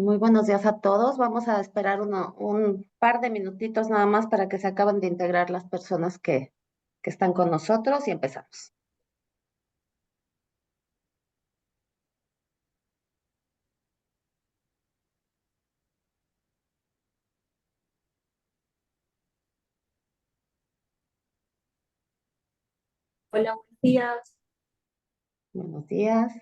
Muy buenos días a todos. Vamos a esperar un par de minutitos nada más para que se acaben de integrar las personas que están con nosotros y empezamos. Hola, buenos días. Buenos días.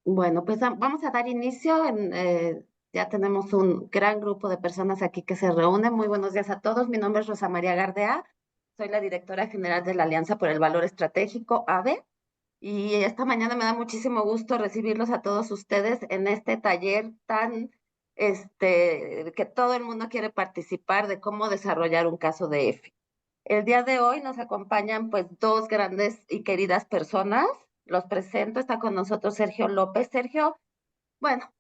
Bueno, pues vamos a dar inicio. Ya tenemos un gran grupo de personas aquí que se reúnen. Muy buenos días a todos. Mi nombre es Rosa María Gardea. Soy la directora general de la Alianza por el Valor Estratégico, AVE. Y esta mañana me da muchísimo gusto recibirlos a todos ustedes en este taller tan, que todo el mundo quiere participar de cómo desarrollar un caso de EFI. El día de hoy nos acompañan pues dos grandes y queridas personas. Los presento, está con nosotros Sergio López. Sergio, bueno,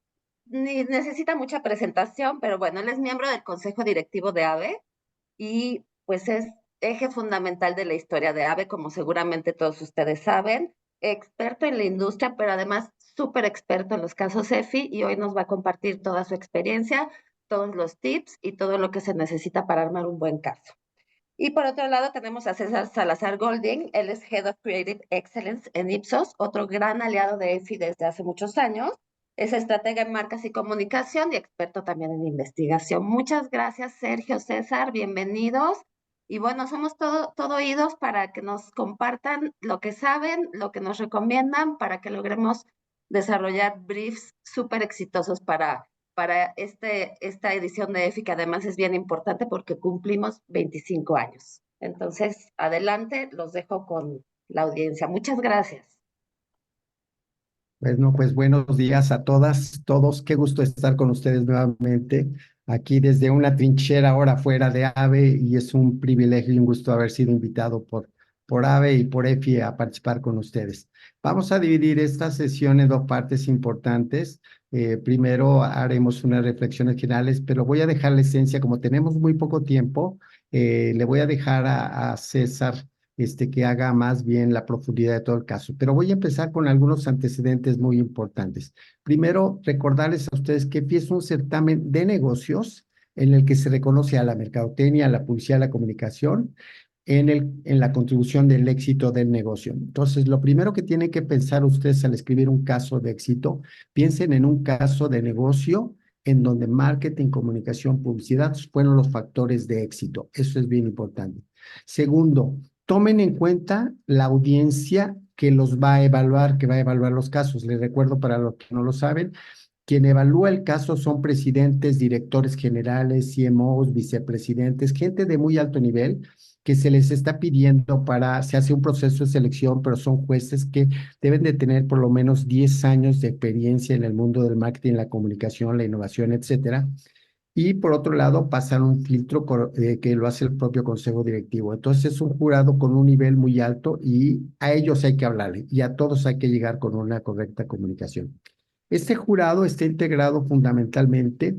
ni necesita mucha presentación, pero bueno, él es miembro del Consejo Directivo de AVE y pues es eje fundamental de la historia de AVE, como seguramente todos ustedes saben, experto en la industria, pero además súper experto en los casos EFI y hoy nos va a compartir toda su experiencia, todos los tips y todo lo que se necesita para armar un buen caso. Y por otro lado tenemos a César Salazar Golding, él es Head of Creative Excellence en Ipsos, otro gran aliado de EFI desde hace muchos años. Es estratega en marcas y comunicación y experto también en investigación. Muchas gracias, Sergio, César, bienvenidos. Y bueno, somos todo oídos para que nos compartan lo que saben, lo que nos recomiendan, para que logremos desarrollar briefs súper exitosos para esta edición de EFI, que además es bien importante porque cumplimos 25 años. Entonces, adelante, los dejo con la audiencia. Muchas gracias. Bueno, pues buenos días a todas, todos. Qué gusto estar con ustedes nuevamente aquí desde una trinchera ahora fuera de AVE y es un privilegio y un gusto haber sido invitado por AVE y por EFI a participar con ustedes. Vamos a dividir esta sesión en dos partes importantes. Primero haremos unas reflexiones finales, pero voy a dejar la esencia, como tenemos muy poco tiempo, le voy a dejar a César que haga más bien la profundidad de todo el caso. Pero voy a empezar con algunos antecedentes muy importantes. Primero, recordarles a ustedes que FI es un certamen de negocios en el que se reconoce a la mercadotecnia, a la publicidad, a la comunicación, en la contribución del éxito del negocio. Entonces, lo primero que tienen que pensar ustedes al escribir un caso de éxito, piensen en un caso de negocio en donde marketing, comunicación, publicidad fueron los factores de éxito. Eso es bien importante. Segundo, tomen en cuenta la audiencia que los va a evaluar, que va a evaluar los casos. Les recuerdo para los que no lo saben, quien evalúa el caso son presidentes, directores generales, CMOs, vicepresidentes, gente de muy alto nivel que se les está pidiendo se hace un proceso de selección, pero son jueces que deben de tener por lo menos 10 años de experiencia en el mundo del marketing, la comunicación, la innovación, etcétera. Y por otro lado, pasan un filtro que lo hace el propio consejo directivo. Entonces es un jurado con un nivel muy alto y a ellos hay que hablarle y a todos hay que llegar con una correcta comunicación. Este jurado está integrado fundamentalmente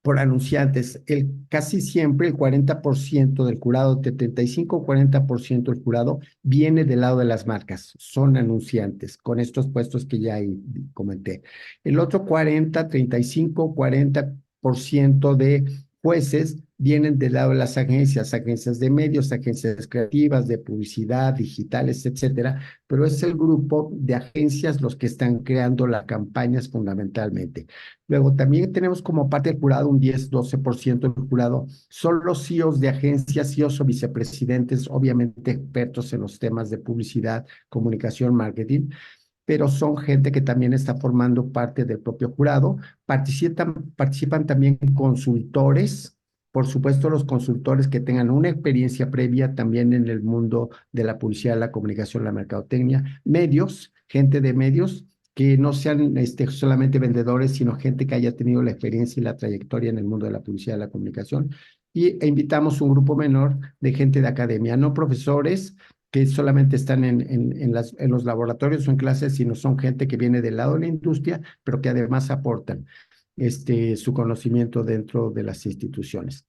por anunciantes. Casi siempre el 40% del jurado, de 35 o 40% del jurado viene del lado de las marcas, son anunciantes, con estos puestos que ya ahí comenté. El otro 40, 35, 40% de jueces vienen del lado de las agencias, agencias de medios, agencias creativas, de publicidad, digitales, etcétera, pero es el grupo de agencias los que están creando las campañas fundamentalmente. Luego también tenemos como parte del jurado un 10-12% del jurado. Son los CEOs de agencias, CEOs o vicepresidentes, obviamente expertos en los temas de publicidad, comunicación, marketing. pero son gente que también está formando parte del propio jurado. Participan también consultores, por supuesto los consultores que tengan una experiencia previa también en el mundo de la publicidad, la comunicación, la mercadotecnia, medios, gente de medios que no sean solamente vendedores, sino gente que haya tenido la experiencia y la trayectoria en el mundo de la publicidad y la comunicación. E invitamos un grupo menor de gente de academia, no profesores que solamente están en los laboratorios o en clases, sino son gente que viene del lado de la industria, pero que además aportan su conocimiento dentro de las instituciones.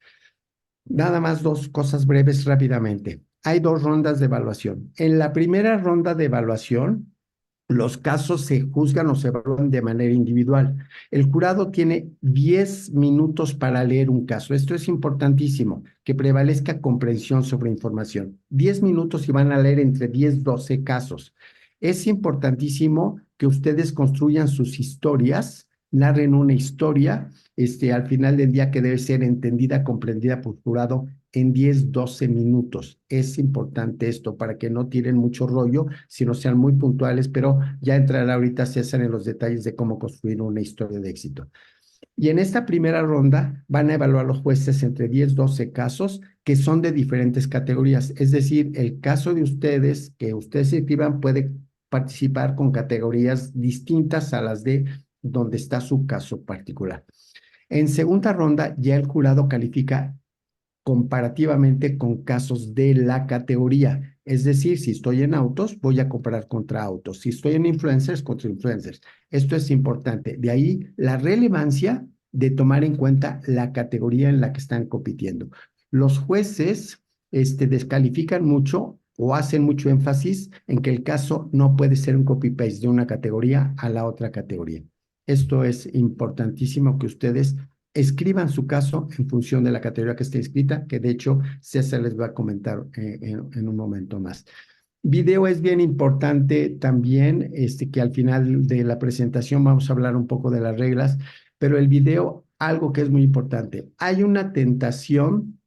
Nada más dos cosas breves rápidamente. Hay dos rondas de evaluación. En la primera ronda de evaluación, los casos se juzgan o se evalúan de manera individual. El jurado tiene 10 minutos para leer un caso. Esto es importantísimo, que prevalezca comprensión sobre información. 10 minutos y van a leer entre 10 12 casos. Es importantísimo que ustedes construyan sus historias, narren una historia, al final del día que debe ser entendida, comprendida por el jurado en 10 12 minutos. Es importante esto para que no tiren mucho rollo, sino sean muy puntuales, pero ya entrará ahorita César en los detalles de cómo construir una historia de éxito. Y en esta primera ronda van a evaluar los jueces entre 10 12 casos que son de diferentes categorías. Es decir, el caso de ustedes, que ustedes escriban, puede participar con categorías distintas a las de donde está su caso particular. En segunda ronda, ya el jurado califica comparativamente con casos de la categoría. Es decir, si estoy en autos, voy a comparar contra autos. Si estoy en influencers, contra influencers. Esto es importante. De ahí la relevancia de tomar en cuenta la categoría en la que están compitiendo. Los jueces descalifican mucho o hacen mucho énfasis en que el caso no puede ser un copy-paste de una categoría a la otra categoría. Esto es importantísimo que ustedes escriban su caso en función de la categoría que esté escrita, que de hecho César les va a comentar en un momento más. Video es bien importante también, que al final de la presentación vamos a hablar un poco de las reglas, pero el video, algo que es muy importante, hay una tentación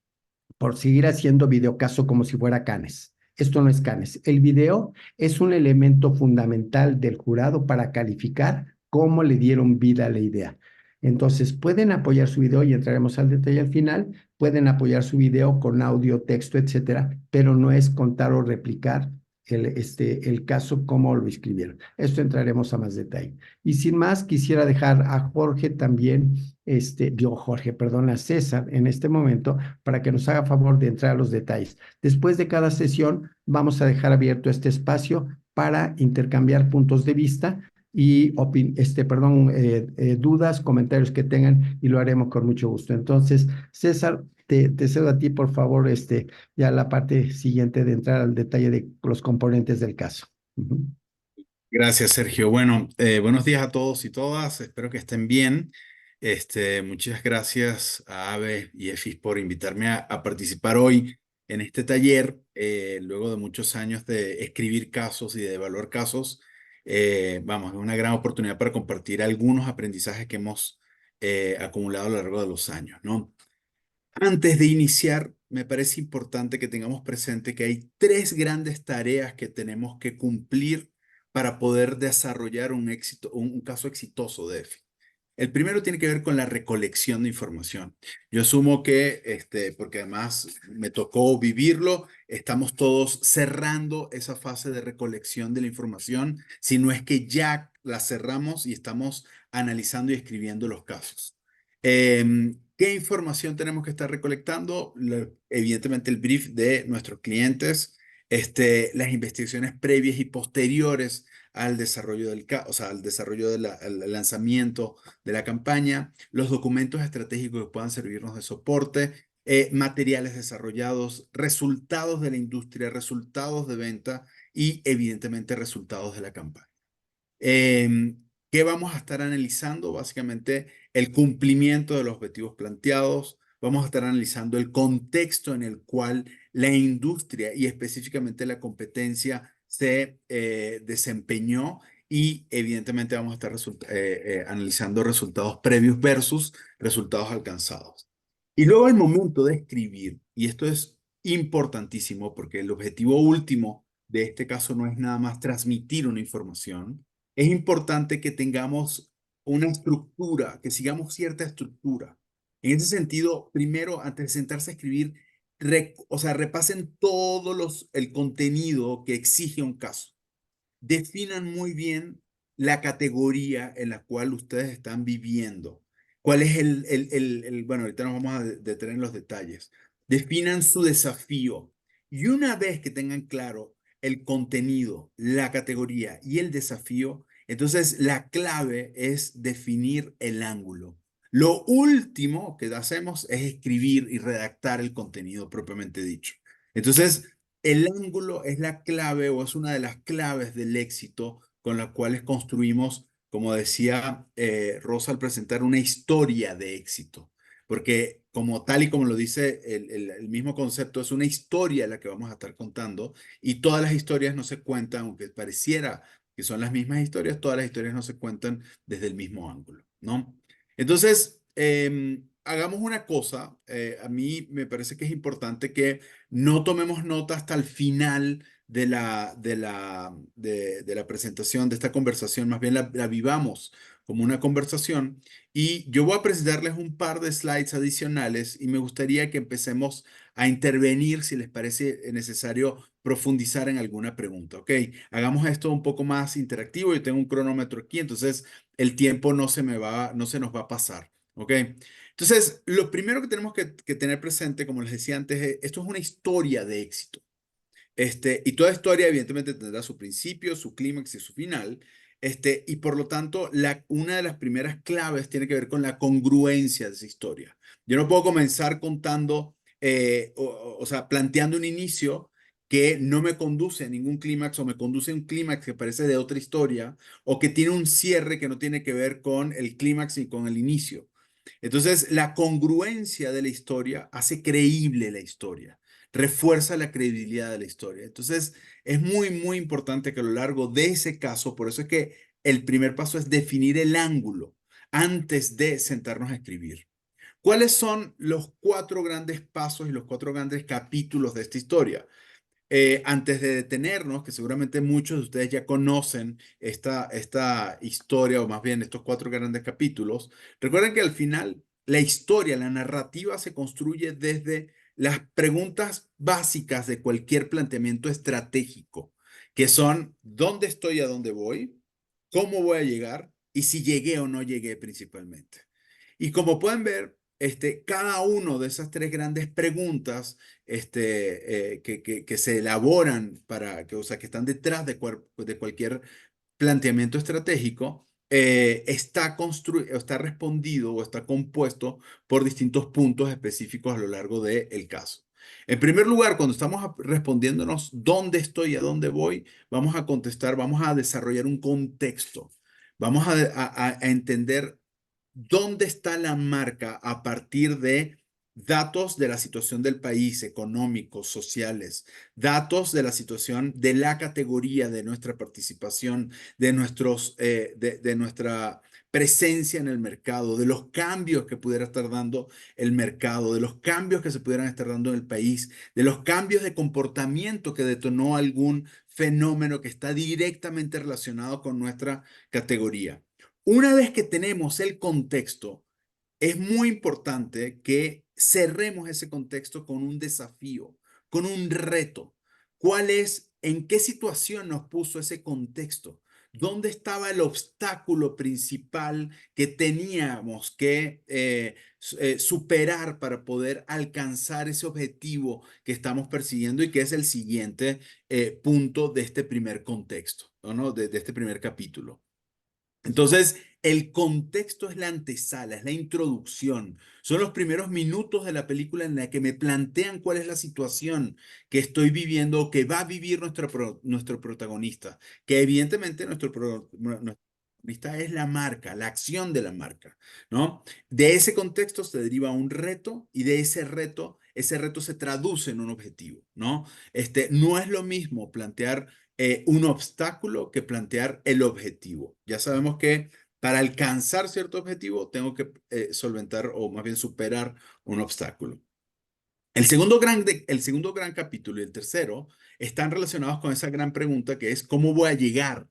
por seguir haciendo videocaso como si fuera Cannes. Esto no es Cannes. El video es un elemento fundamental del jurado para calificar cómo le dieron vida a la idea. Entonces, pueden apoyar su video y entraremos al detalle al final. Pueden apoyar su video con audio, texto, etcétera, pero no es contar o replicar el caso como lo escribieron. Esto entraremos a más detalle. Y sin más, quisiera dejar a Jorge también, a César en este momento para que nos haga favor de entrar a los detalles. Después de cada sesión, vamos a dejar abierto este espacio para intercambiar puntos de vista y dudas, comentarios que tengan y lo haremos con mucho gusto. Entonces, César, te cedo a ti, por favor, ya la parte siguiente de entrar al detalle de los componentes del caso. Gracias, Sergio. Bueno, buenos días a todos y todas. Espero que estén bien. Muchas gracias a AVE y EFIS por invitarme a participar hoy en este taller. Luego de muchos años de escribir casos y de evaluar casos, vamos, es una gran oportunidad para compartir algunos aprendizajes que hemos acumulado a lo largo de los años, ¿no? Antes de iniciar, me parece importante que tengamos presente que hay tres grandes tareas que tenemos que cumplir para poder desarrollar un caso exitoso de EFI. El primero tiene que ver con la recolección de información. Yo asumo que, porque además me tocó vivirlo, estamos todos cerrando esa fase de recolección de la información, si no es que ya la cerramos y estamos analizando y escribiendo los casos. ¿Qué información tenemos que estar recolectando? Evidentemente el brief de nuestros clientes, las investigaciones previas y posteriores al desarrollo al lanzamiento de la campaña, los documentos estratégicos que puedan servirnos de soporte, materiales desarrollados, resultados de la industria, resultados de venta y evidentemente resultados de la campaña. ¿Qué vamos a estar analizando? Básicamente el cumplimiento de los objetivos planteados. Vamos a estar analizando el contexto en el cual la industria y específicamente la competencia se desempeñó y evidentemente vamos a estar analizando resultados previos versus resultados alcanzados. Y luego el momento de escribir, y esto es importantísimo porque el objetivo último de este caso no es nada más transmitir una información, es importante que tengamos una estructura, que sigamos cierta estructura. En ese sentido, primero, antes de sentarse a escribir, repasen el contenido que exige un caso. Definan muy bien la categoría en la cual ustedes están viviendo. ¿Cuál es bueno, ahorita nos vamos a detener en los detalles. Definan su desafío. Y una vez que tengan claro el contenido, la categoría y el desafío, entonces la clave es definir el ángulo. Lo último que hacemos es escribir y redactar el contenido propiamente dicho. Entonces, el ángulo es la clave o es una de las claves del éxito con las cuales construimos, como decía Rosa al presentar, una historia de éxito. Porque como tal y como lo dice el mismo concepto, es una historia la que vamos a estar contando y todas las historias no se cuentan, aunque pareciera que son las mismas historias, todas las historias no se cuentan desde el mismo ángulo, ¿no? Entonces, hagamos una cosa, a mí me parece que es importante que no tomemos nota hasta el final de la presentación, de esta conversación, más bien la vivamos como una conversación. Y yo voy a presentarles un par de slides adicionales y me gustaría que empecemos a intervenir si les parece necesario profundizar en alguna pregunta, ¿ok? Hagamos esto un poco más interactivo. Yo tengo un cronómetro aquí, entonces el tiempo no se nos va a pasar, ¿ok? Entonces, lo primero que tenemos que tener presente, como les decía antes, esto es una historia de éxito. Y toda historia evidentemente tendrá su principio, su clímax y su final. Y por lo tanto, una de las primeras claves tiene que ver con la congruencia de esa historia. Yo no puedo comenzar contando, o sea, planteando un inicio que no me conduce a ningún clímax o me conduce a un clímax que parece de otra historia o que tiene un cierre que no tiene que ver con el clímax y con el inicio. Entonces, la congruencia de la historia hace creíble la historia, refuerza la credibilidad de la historia. Entonces, es muy, muy importante que a lo largo de ese caso, por eso es que el primer paso es definir el ángulo antes de sentarnos a escribir. ¿Cuáles son los 4 grandes pasos y los 4 grandes capítulos de esta historia? Antes de detenernos, que seguramente muchos de ustedes ya conocen esta historia, o más bien estos 4 grandes capítulos, recuerden que al final la historia, la narrativa se construye desde las preguntas básicas de cualquier planteamiento estratégico, que son ¿dónde estoy, a dónde voy? ¿Cómo voy a llegar? Y si llegué o no llegué principalmente. Y como pueden ver, cada uno de esas 3 grandes preguntas que se elaboran o sea, que están detrás de cualquier planteamiento estratégico, está respondido o está compuesto por distintos puntos específicos a lo largo del caso. En primer lugar, cuando estamos respondiéndonos dónde estoy y a dónde voy, vamos a contestar, vamos a desarrollar un contexto. Vamos a entender dónde está la marca a partir de datos de la situación del país, económicos, sociales, datos de la situación de la categoría de nuestra participación, de nuestra presencia en el mercado, de los cambios que pudiera estar dando el mercado, de los cambios que se pudieran estar dando en el país, de los cambios de comportamiento que detonó algún fenómeno que está directamente relacionado con nuestra categoría. Una vez que tenemos el contexto, es muy importante que cerremos ese contexto con un desafío, con un reto. ¿En qué situación nos puso ese contexto? ¿Dónde estaba el obstáculo principal que teníamos que superar para poder alcanzar ese objetivo que estamos persiguiendo y que es el siguiente punto de este primer contexto, ¿no? De este primer capítulo? Entonces, el contexto es la antesala, es la introducción. Son los primeros minutos de la película en la que me plantean cuál es la situación que estoy viviendo o que va a vivir nuestro protagonista. Que evidentemente nuestro protagonista es la marca, la acción de la marca, ¿no? De ese contexto se deriva un reto y de ese reto se traduce en un objetivo, ¿no? No es lo mismo plantear un obstáculo que plantear el objetivo. Ya sabemos que para alcanzar cierto objetivo tengo que solventar o más bien superar un obstáculo. El segundo gran capítulo y el tercero están relacionados con esa gran pregunta que es ¿cómo voy a llegar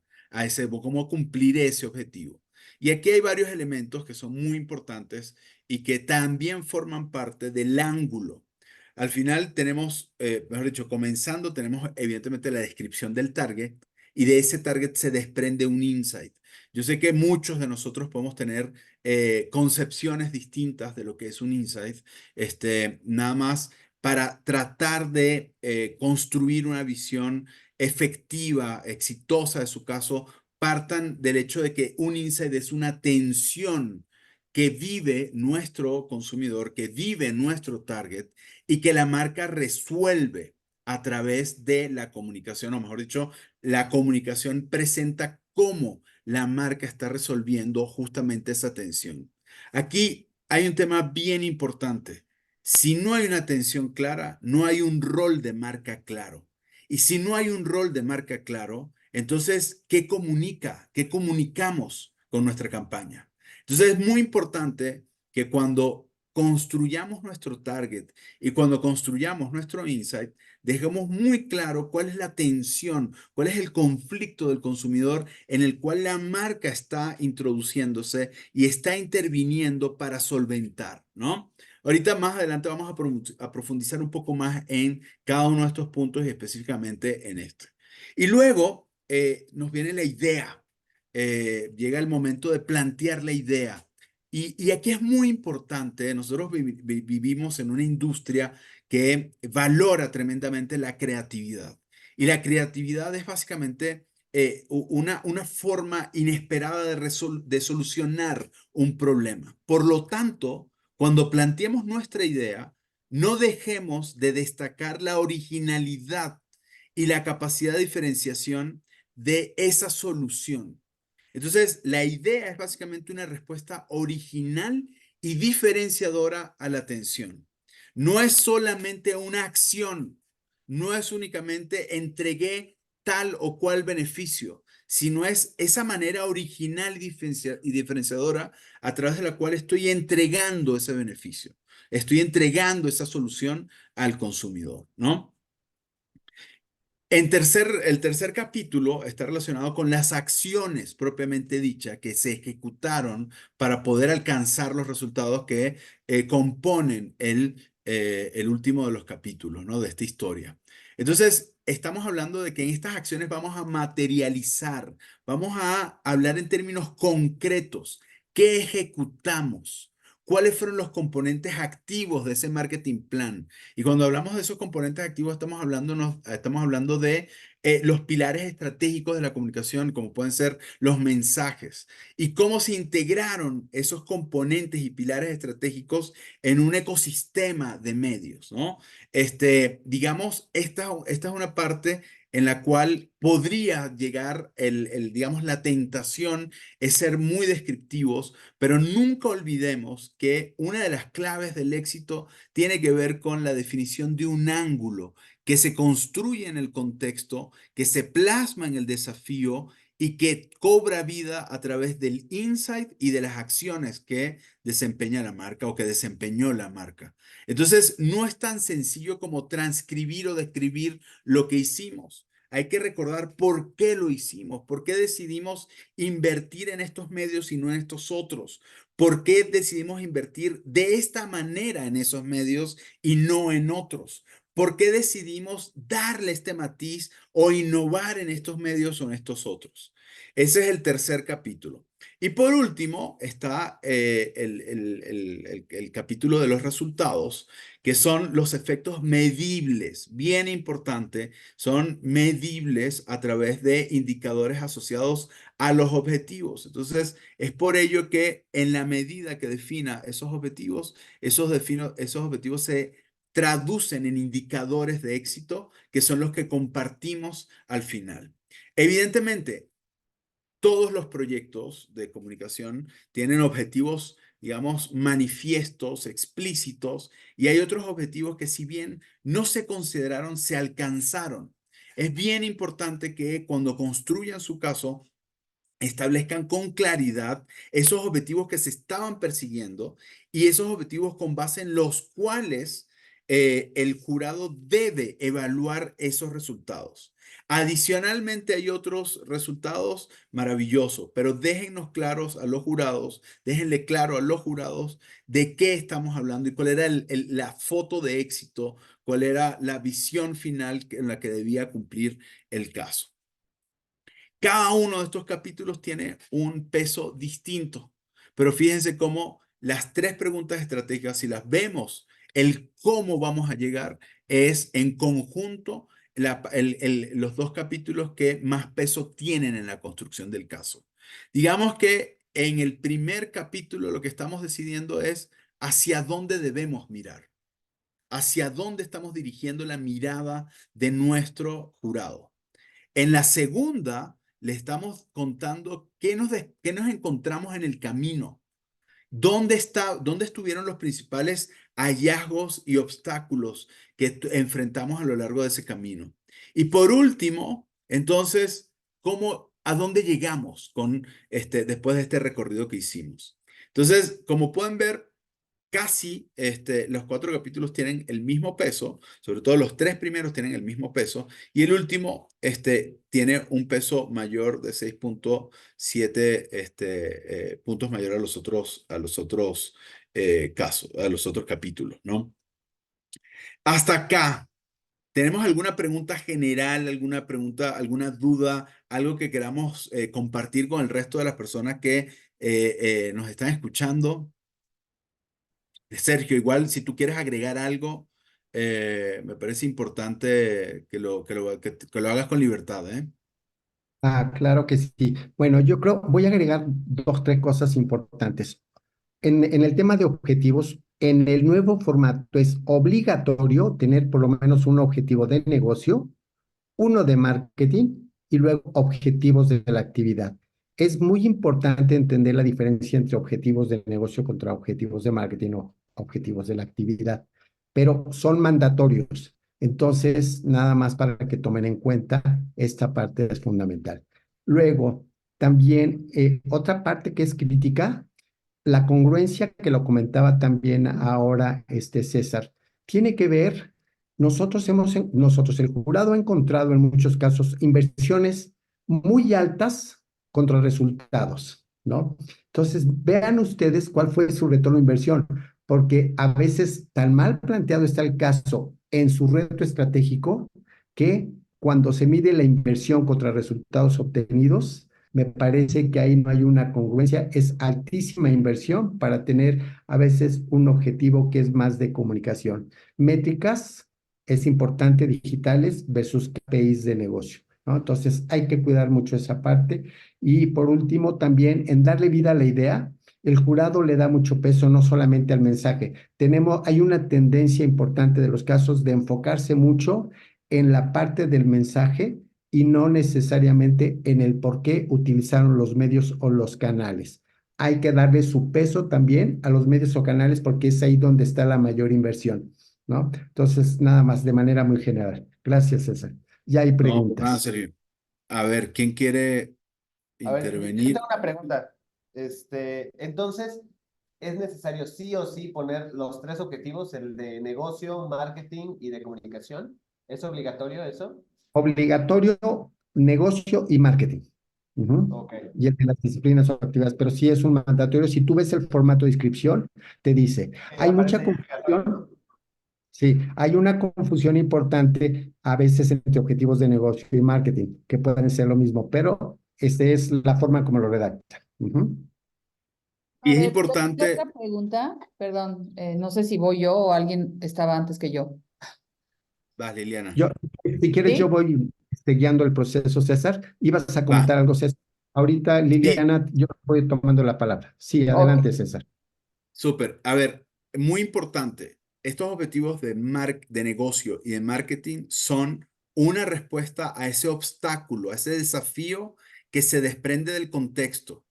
cómo cumplir ese objetivo. Y aquí hay varios elementos que son muy importantes y que también forman parte del ángulo. Al final tenemos, mejor dicho, comenzando, tenemos evidentemente la descripción del target y de ese target se desprende un insight. Yo sé que muchos de nosotros podemos tener concepciones distintas de lo que es un insight, nada más para tratar de construir una visión efectiva, exitosa de su caso, partan del hecho de que un insight es una tensión que vive nuestro consumidor, que vive nuestro target y que la marca resuelve a través de la comunicación, o mejor dicho, la comunicación presenta cómo la marca está resolviendo justamente esa tensión. Aquí hay un tema bien importante. Si no hay una tensión clara, no hay un rol de marca claro. Y si no hay un rol de marca claro, entonces, ¿qué comunica? ¿Qué comunicamos con nuestra campaña? Entonces, es muy importante que cuando construyamos nuestro target y cuando construyamos nuestro insight, dejemos muy claro cuál es la tensión, cuál es el conflicto del consumidor en el cual la marca está introduciéndose y está interviniendo para solventar, ¿no? Ahorita más adelante vamos a profundizar un poco más en cada uno de estos puntos y específicamente en este. Y luego nos viene la idea. Llega el momento de plantear la idea. Y aquí es muy importante, nosotros vivimos en una industria que valora tremendamente la creatividad. Y la creatividad es básicamente una forma inesperada de solucionar un problema. Por lo tanto, cuando planteemos nuestra idea, no dejemos de destacar la originalidad y la capacidad de diferenciación de esa solución. Entonces, la idea es básicamente una respuesta original y diferenciadora a la atención. No es solamente una acción, no es únicamente entregué tal o cual beneficio, sino es esa manera original y diferenciadora a través de la cual estoy entregando ese beneficio, estoy entregando esa solución al consumidor, ¿no? El tercer capítulo está relacionado con las acciones propiamente dichas que se ejecutaron para poder alcanzar los resultados que componen el último de los capítulos, ¿no? De esta historia. Entonces, estamos hablando de que en estas acciones vamos a materializar, vamos a hablar en términos concretos. ¿Qué ejecutamos? ¿Cuáles fueron los componentes activos de ese marketing plan? Y cuando hablamos de esos componentes activos, estamos hablando de los pilares estratégicos de la comunicación, como pueden ser los mensajes, y cómo se integraron esos componentes y pilares estratégicos en un ecosistema de medios, ¿no? Digamos, esta es una parte en la cual podría llegar digamos, la tentación es ser muy descriptivos, pero nunca olvidemos que una de las claves del éxito tiene que ver con la definición de un ángulo que se construye en el contexto, que se plasma en el desafío y que cobra vida a través del insight y de las acciones que desempeña la marca o que desempeñó la marca. Entonces, no es tan sencillo como transcribir o describir lo que hicimos. Hay que recordar por qué lo hicimos, por qué decidimos invertir en estos medios y no en estos otros. ¿Por qué decidimos invertir de esta manera en esos medios y no en otros? ¿Por qué decidimos darle este matiz o innovar en estos medios o en estos otros? Ese es el tercer capítulo. Y por último está el capítulo de los resultados, que son los efectos medibles, bien importante, son medibles a través de indicadores asociados a los objetivos. Entonces, es por ello que en la medida que defina esos objetivos, esos objetivos se traducen en indicadores de éxito que son los que compartimos al final. Evidentemente, todos los proyectos de comunicación tienen objetivos, digamos, manifiestos, explícitos, y hay otros objetivos que si bien no se consideraron, se alcanzaron. Es bien importante que cuando construyan su caso, establezcan con claridad esos objetivos que se estaban persiguiendo y esos objetivos con base en los cuales el jurado debe evaluar esos resultados. Adicionalmente, hay otros resultados maravillosos, pero déjennos claros a los jurados, déjenle claro a los jurados de qué estamos hablando y cuál era la foto de éxito, cuál era la visión final en la que debía cumplir el caso. Cada uno de estos capítulos tiene un peso distinto, pero fíjense cómo las tres preguntas estratégicas, si las vemos, el cómo vamos a llegar es en conjunto los dos capítulos que más peso tienen en la construcción del caso. Digamos que en el primer capítulo lo que estamos decidiendo es hacia dónde debemos mirar, hacia dónde estamos dirigiendo la mirada de nuestro jurado. En la segunda, le estamos contando qué nos encontramos en el camino. ¿Dónde estuvieron los principales hallazgos y obstáculos que enfrentamos a lo largo de ese camino? Y por último, entonces, a dónde llegamos después de este recorrido que hicimos? Entonces, como pueden ver, casi los 4 capítulos tienen el mismo peso, sobre todo los 3 primeros tienen el mismo peso, y el último tiene un peso mayor de 6.7 puntos mayor a los otros casos, a los otros capítulos, ¿no? Hasta acá, ¿tenemos alguna pregunta general, alguna duda, algo que queramos compartir con el resto de las personas que nos están escuchando? Sergio, igual si tú quieres agregar algo, me parece importante que lo hagas con libertad, ¿eh? Ah, claro que sí. Bueno, yo creo, voy a agregar dos, tres cosas importantes. En el tema de objetivos, en el nuevo formato es obligatorio tener por lo menos un objetivo de negocio, uno de marketing y luego objetivos de la actividad. Es muy importante entender la diferencia entre objetivos de negocio contra objetivos de marketing o objetivos de la actividad, pero son mandatorios. Entonces, nada más para que tomen en cuenta, esta parte es fundamental. Luego, también otra parte que es crítica, la congruencia que lo comentaba también ahora César, tiene que ver, nosotros, el jurado ha encontrado en muchos casos inversiones muy altas contra resultados, ¿no? Entonces, vean ustedes cuál fue su retorno de inversión, porque a veces tan mal planteado está el caso en su reto estratégico que cuando se mide la inversión contra resultados obtenidos, me parece que ahí no hay una congruencia, es altísima inversión para tener a veces un objetivo que es más de comunicación. Métricas es importante digitales versus KPIs de negocio, ¿no? Entonces hay que cuidar mucho esa parte. Y por último, también en darle vida a la idea, el jurado le da mucho peso no solamente al mensaje. Hay una tendencia importante de los casos de enfocarse mucho en la parte del mensaje y no necesariamente en el por qué utilizaron los medios o los canales. Hay que darle su peso también a los medios o canales porque es ahí donde está la mayor inversión, ¿no? Entonces, nada más de manera muy general. Gracias, César. Ya hay No, pues nada, preguntas. Sergio. A ver, ¿quién quiere A ver, yo intervenir? tengo una pregunta. Entonces, ¿es necesario sí o sí poner los tres objetivos, el de negocio, marketing y de comunicación? ¿Es obligatorio eso? Obligatorio, negocio y marketing. Ok. Y el de las disciplinas o actividades, pero sí es un mandatorio. Si tú ves el formato de inscripción, te dice, hay mucha Aparece obligatorio, confusión. ¿no? Sí, hay una confusión importante a veces entre objetivos de negocio y marketing, que pueden ser lo mismo, pero esta es la forma como lo redacta. Y A es ver, tengo importante, otra pregunta, perdón, no sé si voy yo o alguien estaba antes que yo. vas, Liliana, Yo, si quieres, yo ¿Sí? voy guiando el proceso, César. Ibas a va. comentar algo, César. Ahorita, Sí, Liliana, yo voy tomando la palabra. Sí, Ok. adelante, César. súper. A ver, muy importante. Estos objetivos de negocio y de marketing son una respuesta a ese obstáculo, a ese desafío que se desprende del contexto.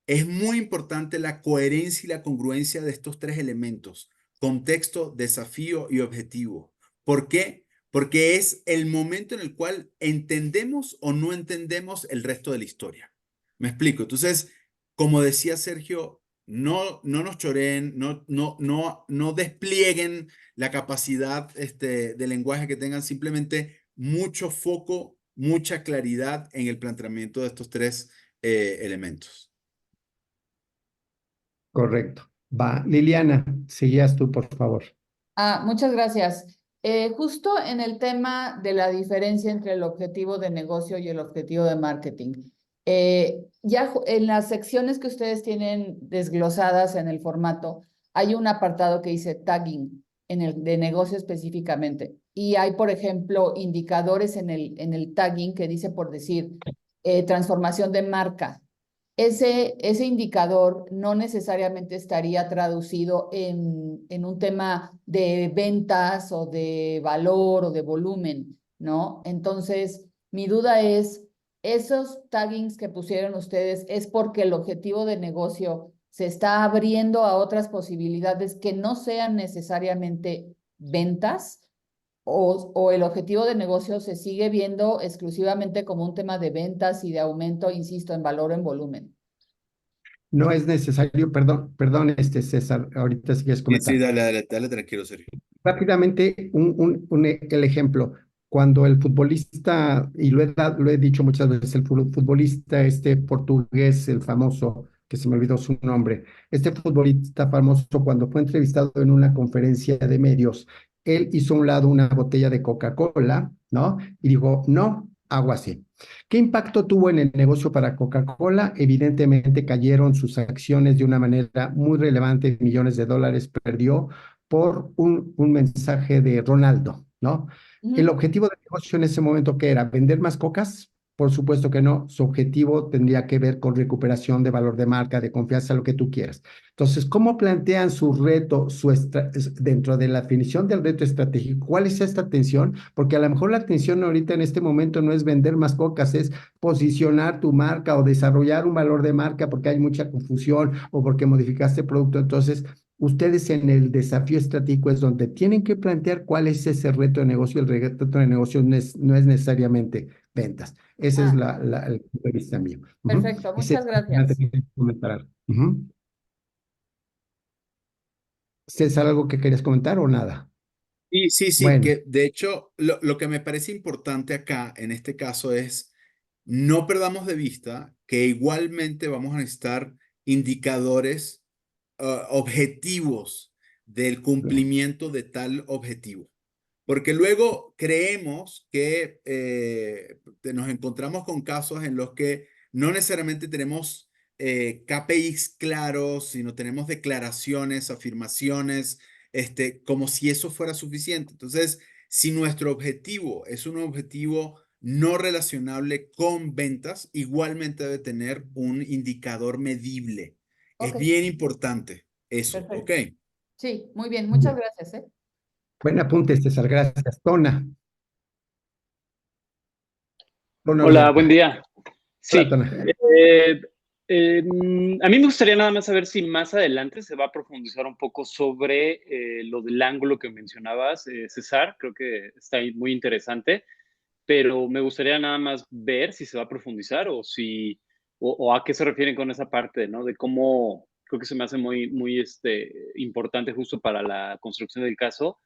Es muy importante la coherencia y la congruencia de estos tres elementos: contexto, desafío y objetivo. ¿Por qué? Porque es el momento en el cual entendemos o no entendemos el resto de la historia. ¿Me explico? Entonces, como decía Sergio, no nos choreen, no desplieguen la capacidad de lenguaje que tengan, simplemente mucho foco, mucha claridad en el planteamiento de estos tres elementos. Correcto. Va, Liliana, seguías tú, por favor. Muchas gracias. Justo en el tema de la diferencia entre el objetivo de negocio y el objetivo de marketing, en las secciones que ustedes tienen desglosadas en el formato, hay un apartado que dice tagging en el de negocio específicamente. Y hay, por ejemplo, indicadores en el tagging que dice, por decir, transformación de marca. Ese indicador no necesariamente estaría traducido en un tema de ventas o de valor o de volumen, ¿no? Entonces, mi duda es, ¿esos taggings que pusieron ustedes es porque el objetivo de negocio se está abriendo a otras posibilidades que no sean necesariamente ventas? ¿O el objetivo de negocio se sigue viendo exclusivamente como un tema de ventas y de aumento, insisto, en valor o en volumen? No es necesario, perdón, César, ahorita si quieres Sí, comentar. dale tranquilo, Sergio. Rápidamente, el ejemplo. Cuando el futbolista, y lo he dicho muchas veces, el futbolista portugués, el famoso, que se me olvidó su nombre, este futbolista famoso, cuando fue entrevistado en una conferencia de medios, él hizo a un lado una botella de Coca-Cola, ¿no? Y dijo, no, agua así. ¿Qué impacto tuvo en el negocio para Coca-Cola? Evidentemente cayeron sus acciones de una manera muy relevante, millones de dólares perdió por un mensaje de Ronaldo, ¿no? El objetivo del negocio en ese momento, ¿qué era? ¿Vender más cocas? Por supuesto que no. Su objetivo tendría que ver con recuperación de valor de marca, de confianza, lo que tú quieras. Entonces, ¿cómo plantean su reto dentro de la definición del reto estratégico? ¿Cuál es esta atención? Porque a lo mejor la atención ahorita en este momento no es vender más cocas, es posicionar tu marca o desarrollar un valor de marca porque hay mucha confusión o porque modificaste el producto. Entonces, ustedes en el desafío estratégico es donde tienen que plantear cuál es ese reto de negocio. El reto de negocio no es necesariamente ventas. Ese es el punto de vista mío. Perfecto, muchas gracias. Comentar. ¿César, algo que querías comentar o nada? Sí, Bueno, que de hecho lo que me parece importante acá en este caso es no perdamos de vista que igualmente vamos a necesitar indicadores objetivos del cumplimiento de tal objetivo. Porque luego creemos que nos encontramos con casos en los que no necesariamente tenemos KPIs claros, sino tenemos declaraciones, afirmaciones, como si eso fuera suficiente. Entonces, si nuestro objetivo es un objetivo no relacionable con ventas, igualmente debe tener un indicador medible. Es Ok, bien importante eso, ¿ok? perfecto. Sí, muy bien, muchas gracias, ¿eh? buen apunte, César, gracias. Tona, Tona Hola, buen Olvera. día. Hola, Sí, Tona. a mí me gustaría nada más saber si más adelante se va a profundizar un poco sobre lo del ángulo que mencionabas, César. Creo que está ahí muy interesante, pero me gustaría nada más ver si se va a profundizar o si o a qué se refieren con esa parte, ¿no? De cómo creo que se me hace muy importante justo para la construcción del caso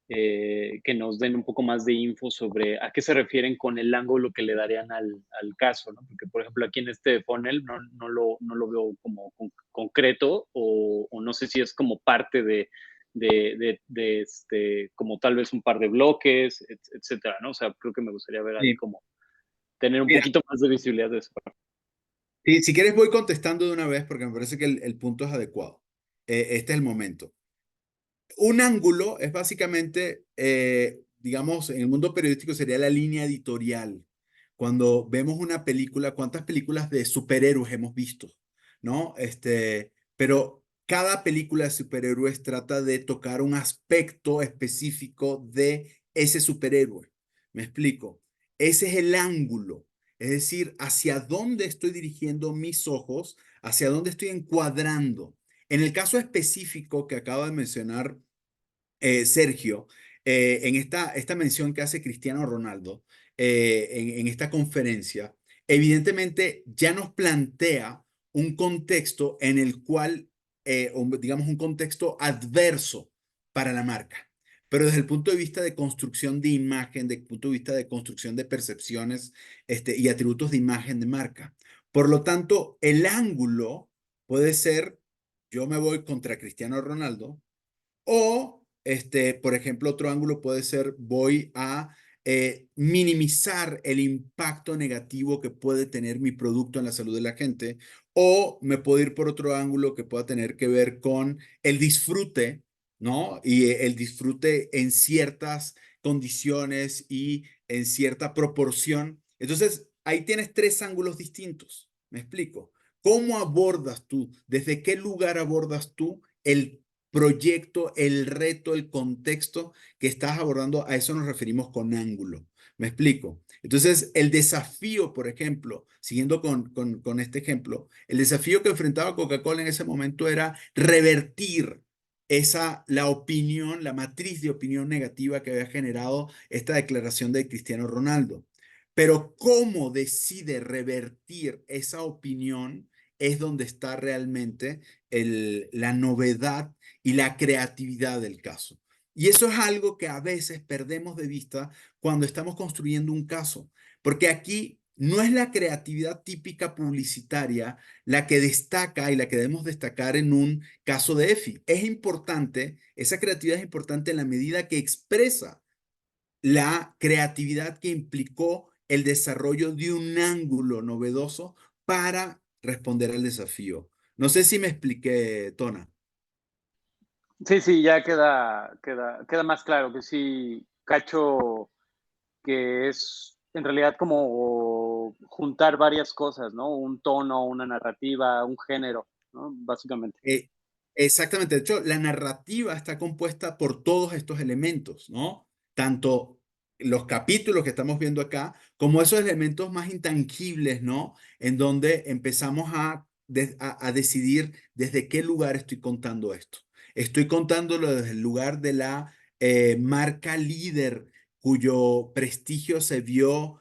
que nos den un poco más de info sobre a qué se refieren con el ángulo que le darían al caso, ¿no? Porque, por ejemplo, aquí en este funnel no lo veo como concreto o no sé si es como parte de como tal vez un par de bloques, etcétera, ¿no? O sea, creo que me gustaría ver ahí Sí. como tener un Mira, poquito más de visibilidad de eso. si quieres voy contestando de una vez porque me parece que el punto es adecuado. Este es el momento. Un ángulo es básicamente, digamos, en el mundo periodístico sería la línea editorial. Cuando vemos una película, ¿cuántas películas de superhéroes hemos visto? ¿No? Pero cada película de superhéroes trata de tocar un aspecto específico de ese superhéroe. ¿Me explico? Ese es el ángulo. Es decir, hacia dónde estoy dirigiendo mis ojos, hacia dónde estoy encuadrando. En el caso específico que acaba de mencionar Sergio, en esta mención que hace Cristiano Ronaldo en esta conferencia, evidentemente ya nos plantea un contexto en el cual digamos, un contexto adverso para la marca. Pero desde el punto de vista de construcción de imagen, desde el punto de vista de construcción de percepciones y atributos de imagen de marca. Por lo tanto, el ángulo puede ser, yo me voy contra Cristiano Ronaldo, o, por ejemplo, otro ángulo puede ser, voy a minimizar el impacto negativo que puede tener mi producto en la salud de la gente, o me puedo ir por otro ángulo que pueda tener que ver con el disfrute, ¿no? Y el disfrute en ciertas condiciones y en cierta proporción. Entonces, ahí tienes tres ángulos distintos. ¿Me explico? ¿Cómo abordas tú? ¿Desde qué lugar abordas tú el proyecto, el reto, el contexto que estás abordando? A eso nos referimos con ángulo? ¿Me explico? Entonces, el desafío, por ejemplo, siguiendo con este ejemplo, el desafío que enfrentaba Coca-Cola en ese momento era revertir la opinión, la matriz de opinión negativa que había generado esta declaración de Cristiano Ronaldo. Pero cómo decide revertir esa opinión es donde está realmente la novedad y la creatividad del caso. Y eso es algo que a veces perdemos de vista cuando estamos construyendo un caso, porque aquí no es la creatividad típica publicitaria la que destaca y la que debemos destacar en un caso de EFI. Es importante, esa creatividad es importante en la medida que expresa la creatividad que implicó el desarrollo de un ángulo novedoso para responder al desafío. No sé si me expliqué, Tona. Sí, sí, ya queda más claro que sí, cacho que es en realidad como juntar varias cosas, ¿no? Un tono, una narrativa, un género, ¿no? Básicamente. Exactamente. De hecho, la narrativa está compuesta por todos estos elementos, ¿no? Tanto los capítulos que estamos viendo acá, como esos elementos más intangibles, ¿no? En donde empezamos a decidir desde qué lugar estoy contando esto. Estoy contándolo desde el lugar de la marca líder cuyo prestigio se vio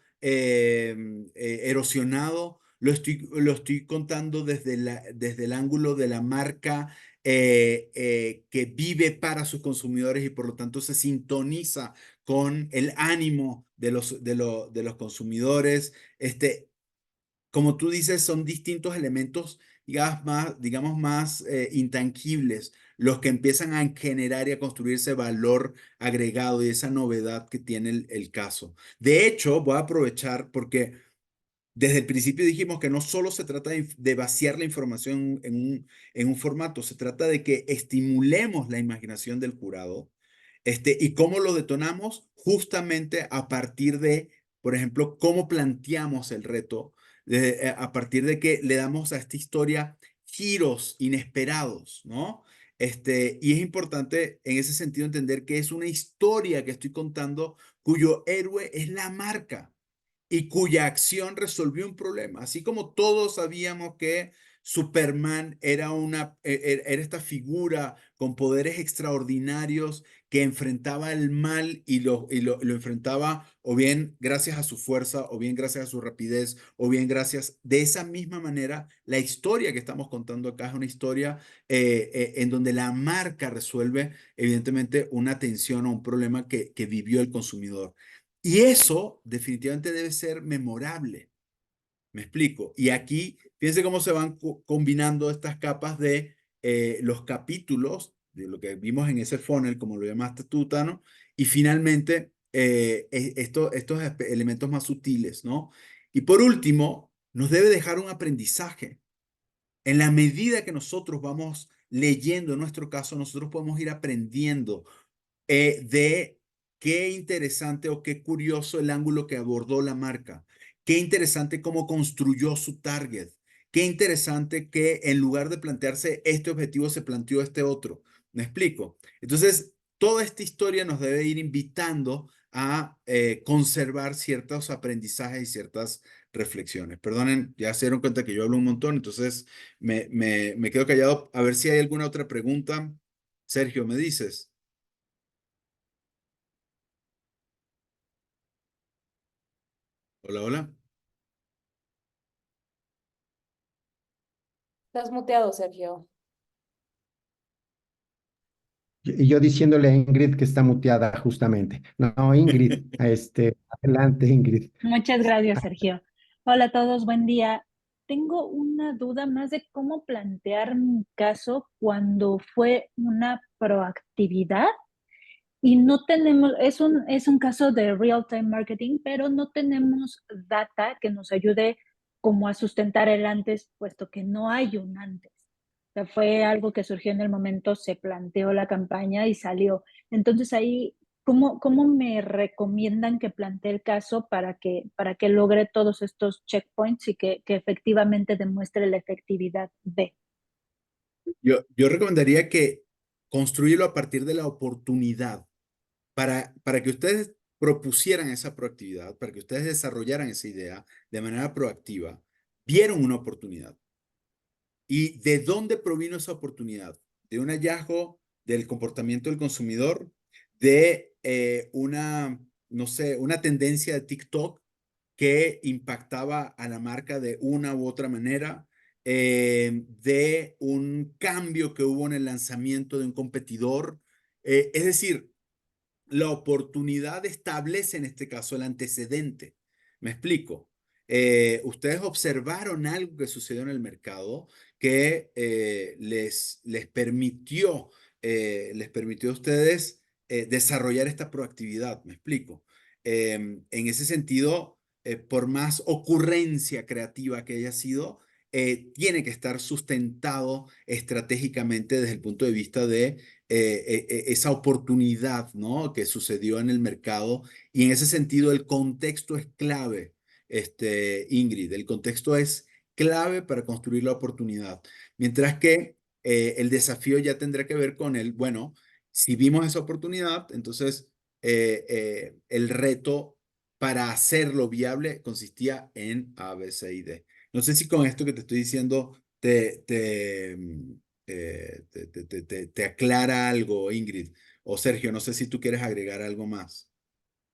erosionado. Lo estoy contando desde el ángulo de la marca que vive para sus consumidores y por lo tanto se sintoniza con el ánimo de los consumidores. Como tú dices, son distintos elementos, digamos más intangibles, los que empiezan a generar y a construir ese valor agregado y esa novedad que tiene el caso. De hecho, voy a aprovechar porque desde el principio dijimos que no solo se trata de vaciar la información en un formato, se trata de que estimulemos la imaginación del jurado. ¿Y cómo lo detonamos? Justamente a partir de, por ejemplo, cómo planteamos el reto, a partir de que le damos a esta historia giros inesperados, ¿no? Y es importante en ese sentido entender que es una historia que estoy contando cuyo héroe es la marca y cuya acción resolvió un problema. Así como todos sabíamos que Superman era esta figura con poderes extraordinarios que enfrentaba el mal y lo enfrentaba o bien gracias a su fuerza, o bien gracias a su rapidez, o bien gracias. De esa misma manera, la historia que estamos contando acá es una historia en donde la marca resuelve evidentemente una tensión o un problema que vivió el consumidor. Y eso definitivamente debe ser memorable. Me explico. Y aquí, fíjense cómo se van combinando estas capas de los capítulos, de lo que vimos en ese funnel, como lo llamaste tú, Tano, y finalmente estos elementos más sutiles, ¿no? Y por último, nos debe dejar un aprendizaje. En la medida que nosotros vamos leyendo nuestro caso, nosotros podemos ir aprendiendo de qué interesante o qué curioso el ángulo que abordó la marca. Qué interesante cómo construyó su target. Qué interesante que en lugar de plantearse este objetivo se planteó este otro. ¿Me explico? Entonces, toda esta historia nos debe ir invitando a conservar ciertos aprendizajes y ciertas reflexiones. Perdonen, ya se dieron cuenta que yo hablo un montón, entonces me quedo callado. A ver si hay alguna otra pregunta. Sergio, ¿me dices? Hola, hola. Estás muteado, Sergio. Y yo diciéndole a Ingrid que está muteada justamente. No, Ingrid, adelante, Ingrid. Muchas gracias, Sergio. Hola a todos, buen día. Tengo una duda más de cómo plantear mi caso cuando fue una proactividad y no tenemos, es un caso de real-time marketing, pero no tenemos data que nos ayude como a sustentar el antes, puesto que no hay un antes. O sea, fue algo que surgió en el momento, se planteó la campaña y salió. Entonces ahí, ¿cómo me recomiendan que plantee el caso para que logre todos estos checkpoints y que efectivamente demuestre la efectividad de? Yo recomendaría que construirlo a partir de la oportunidad para que ustedes propusieran esa proactividad, para que ustedes desarrollaran esa idea de manera proactiva, vieron una oportunidad. ¿Y de dónde provino esa oportunidad? De un hallazgo del comportamiento del consumidor, de no sé, una tendencia de TikTok que impactaba a la marca de una u otra manera, de un cambio que hubo en el lanzamiento de un competidor. Es decir, la oportunidad establece en este caso el antecedente. ¿Me explico? Ustedes observaron algo que sucedió en el mercado que les permitió a ustedes desarrollar esta proactividad. ¿Me explico? En ese sentido, por más ocurrencia creativa que haya sido, tiene que estar sustentado estratégicamente desde el punto de vista de esa oportunidad, ¿no? Que sucedió en el mercado. Y en ese sentido, el contexto es clave, Ingrid. El contexto es clave para construir la oportunidad. Mientras que el desafío ya tendrá que ver con bueno, si vimos esa oportunidad, entonces el reto para hacerlo viable consistía en A, B, C y D. No sé si con esto que te estoy diciendo te aclara algo, Ingrid. O Sergio, no sé si tú quieres agregar algo más.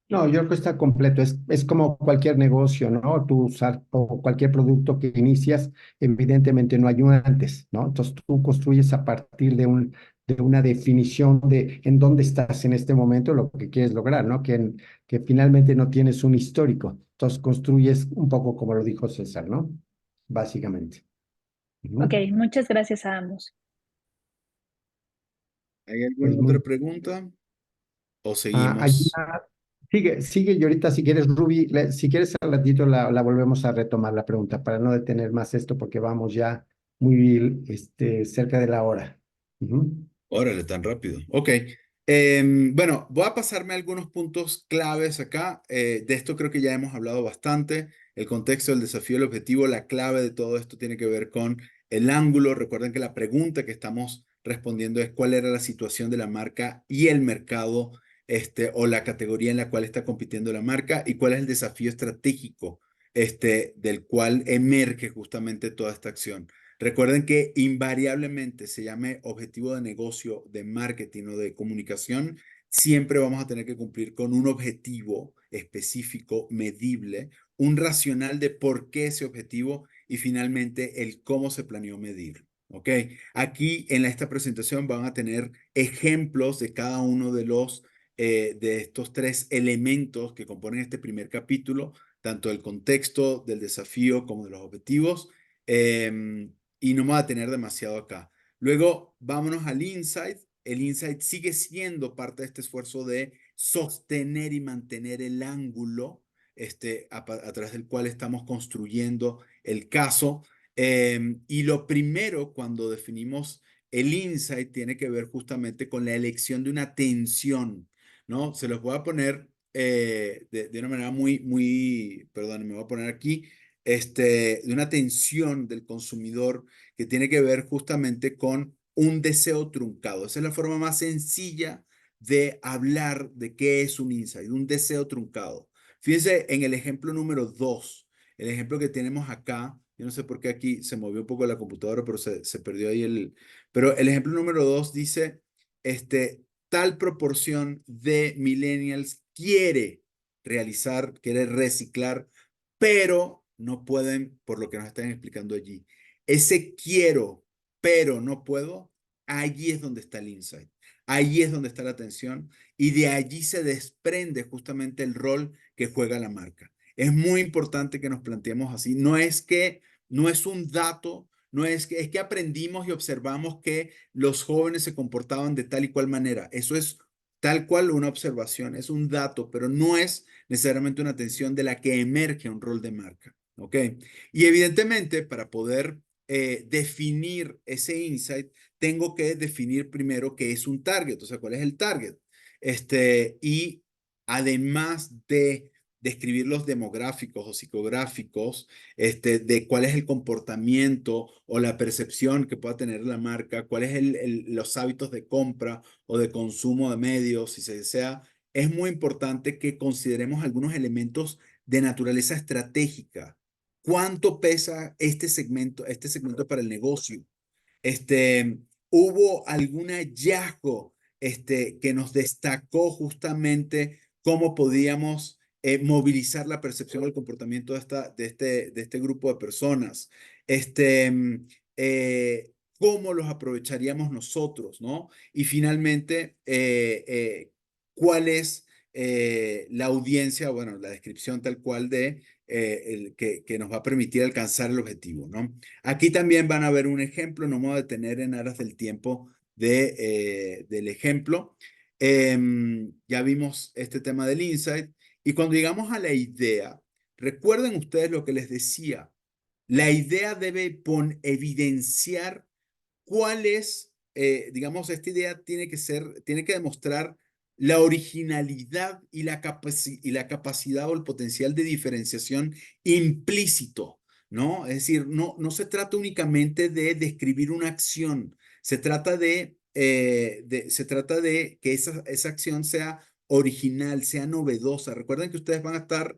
No, yo creo que está completo. Es como cualquier negocio, ¿no? Tú usar o cualquier producto que inicias, evidentemente no hay un antes, ¿no? Entonces tú construyes a partir de una definición de en dónde estás en este momento, lo que quieres lograr, ¿no? Que finalmente no tienes un histórico. Entonces construyes un poco como lo dijo César, ¿no? Básicamente. Ok, Ujú. muchas gracias a ambos. ¿Hay Pues alguna otra muy. pregunta? ¿O Hay seguimos? sigue y ahorita si quieres, Ruby, si quieres al ratito la volvemos a retomar la pregunta para no detener más esto porque vamos ya muy cerca de la hora. Ujú. Órale, tan rápido. Ok. Bueno, voy a pasarme algunos puntos claves acá. De esto creo que ya hemos hablado bastante. El contexto, el desafío, el objetivo, la clave de todo esto tiene que ver con el ángulo. Recuerden que la pregunta que estamos respondiendo es cuál era la situación de la marca y el mercado, o la categoría en la cual está compitiendo la marca y cuál es el desafío estratégico, del cual emerge justamente toda esta acción. Recuerden que invariablemente se llame objetivo de negocio, de marketing o de comunicación, siempre vamos a tener que cumplir con un objetivo específico, medible, un racional de por qué ese objetivo y finalmente el cómo se planeó medir. ¿Ok? Aquí en esta presentación van a tener ejemplos de cada uno de estos tres elementos que componen este primer capítulo, tanto del contexto, del desafío como de los objetivos. Y no me voy a tener demasiado acá. Luego, vámonos al insight. El insight sigue siendo parte de este esfuerzo de sostener y mantener el ángulo a través del cual estamos construyendo el caso. Y lo primero, cuando definimos el insight, tiene que ver justamente con la elección de una tensión, ¿no? Se los voy a poner de una manera perdón, me voy a poner aquí, de una tensión del consumidor que tiene que ver justamente con un deseo truncado. Esa es la forma más sencilla de hablar de qué es un insight, un deseo truncado. Fíjense en el ejemplo número 2, el ejemplo que tenemos acá. Yo no sé por qué aquí se movió un poco la computadora, pero se perdió ahí Pero el ejemplo número 2 dice, tal proporción de millennials quiere reciclar, pero no pueden, por lo que nos están explicando allí. Ese quiero, pero no puedo, allí es donde está el insight. Ahí es donde está la atención y de allí se desprende justamente el rol que juega la marca. Es muy importante que nos planteemos así. No es un dato, es que aprendimos y observamos que los jóvenes se comportaban de tal y cual manera. Eso es tal cual una observación, es un dato, pero no es necesariamente una atención de la que emerge un rol de marca. ¿Ok? Y evidentemente, para poder definir ese insight, tengo que definir primero qué es un target, o sea, cuál es el target. Y además de describir los demográficos o psicográficos, de cuál es el comportamiento o la percepción que pueda tener la marca, cuáles los hábitos de compra o de consumo de medios, si se desea, es muy importante que consideremos algunos elementos de naturaleza estratégica. ¿Cuánto pesa este segmento para el negocio? ¿Hubo algún hallazgo que nos destacó justamente cómo podíamos movilizar la percepción o el comportamiento de este grupo de personas? ¿Cómo los aprovecharíamos nosotros, ¿no? Y finalmente, ¿cuál es la audiencia, bueno, la descripción tal cual de que nos va a permitir alcanzar el objetivo, ¿no? Aquí también van a ver un ejemplo, no me voy a detener en aras del tiempo del ejemplo. Ya vimos este tema del insight. Y cuando llegamos a la idea, recuerden ustedes lo que les decía. La idea debe evidenciar cuál es, digamos, esta idea tiene que demostrar la originalidad y la capacidad o el potencial de diferenciación implícito, ¿no? Es decir, no se trata únicamente de describir una acción, se trata de que esa acción sea original, sea novedosa. Recuerden que ustedes van a estar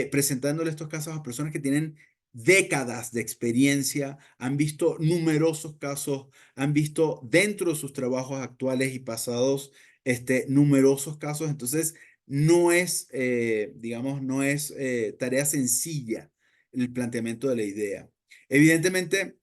presentándole estos casos a personas que tienen décadas de experiencia, han visto numerosos casos, han visto dentro de sus trabajos actuales y pasados, numerosos casos. Entonces, no es, digamos, no es tarea sencilla el planteamiento de la idea. Evidentemente,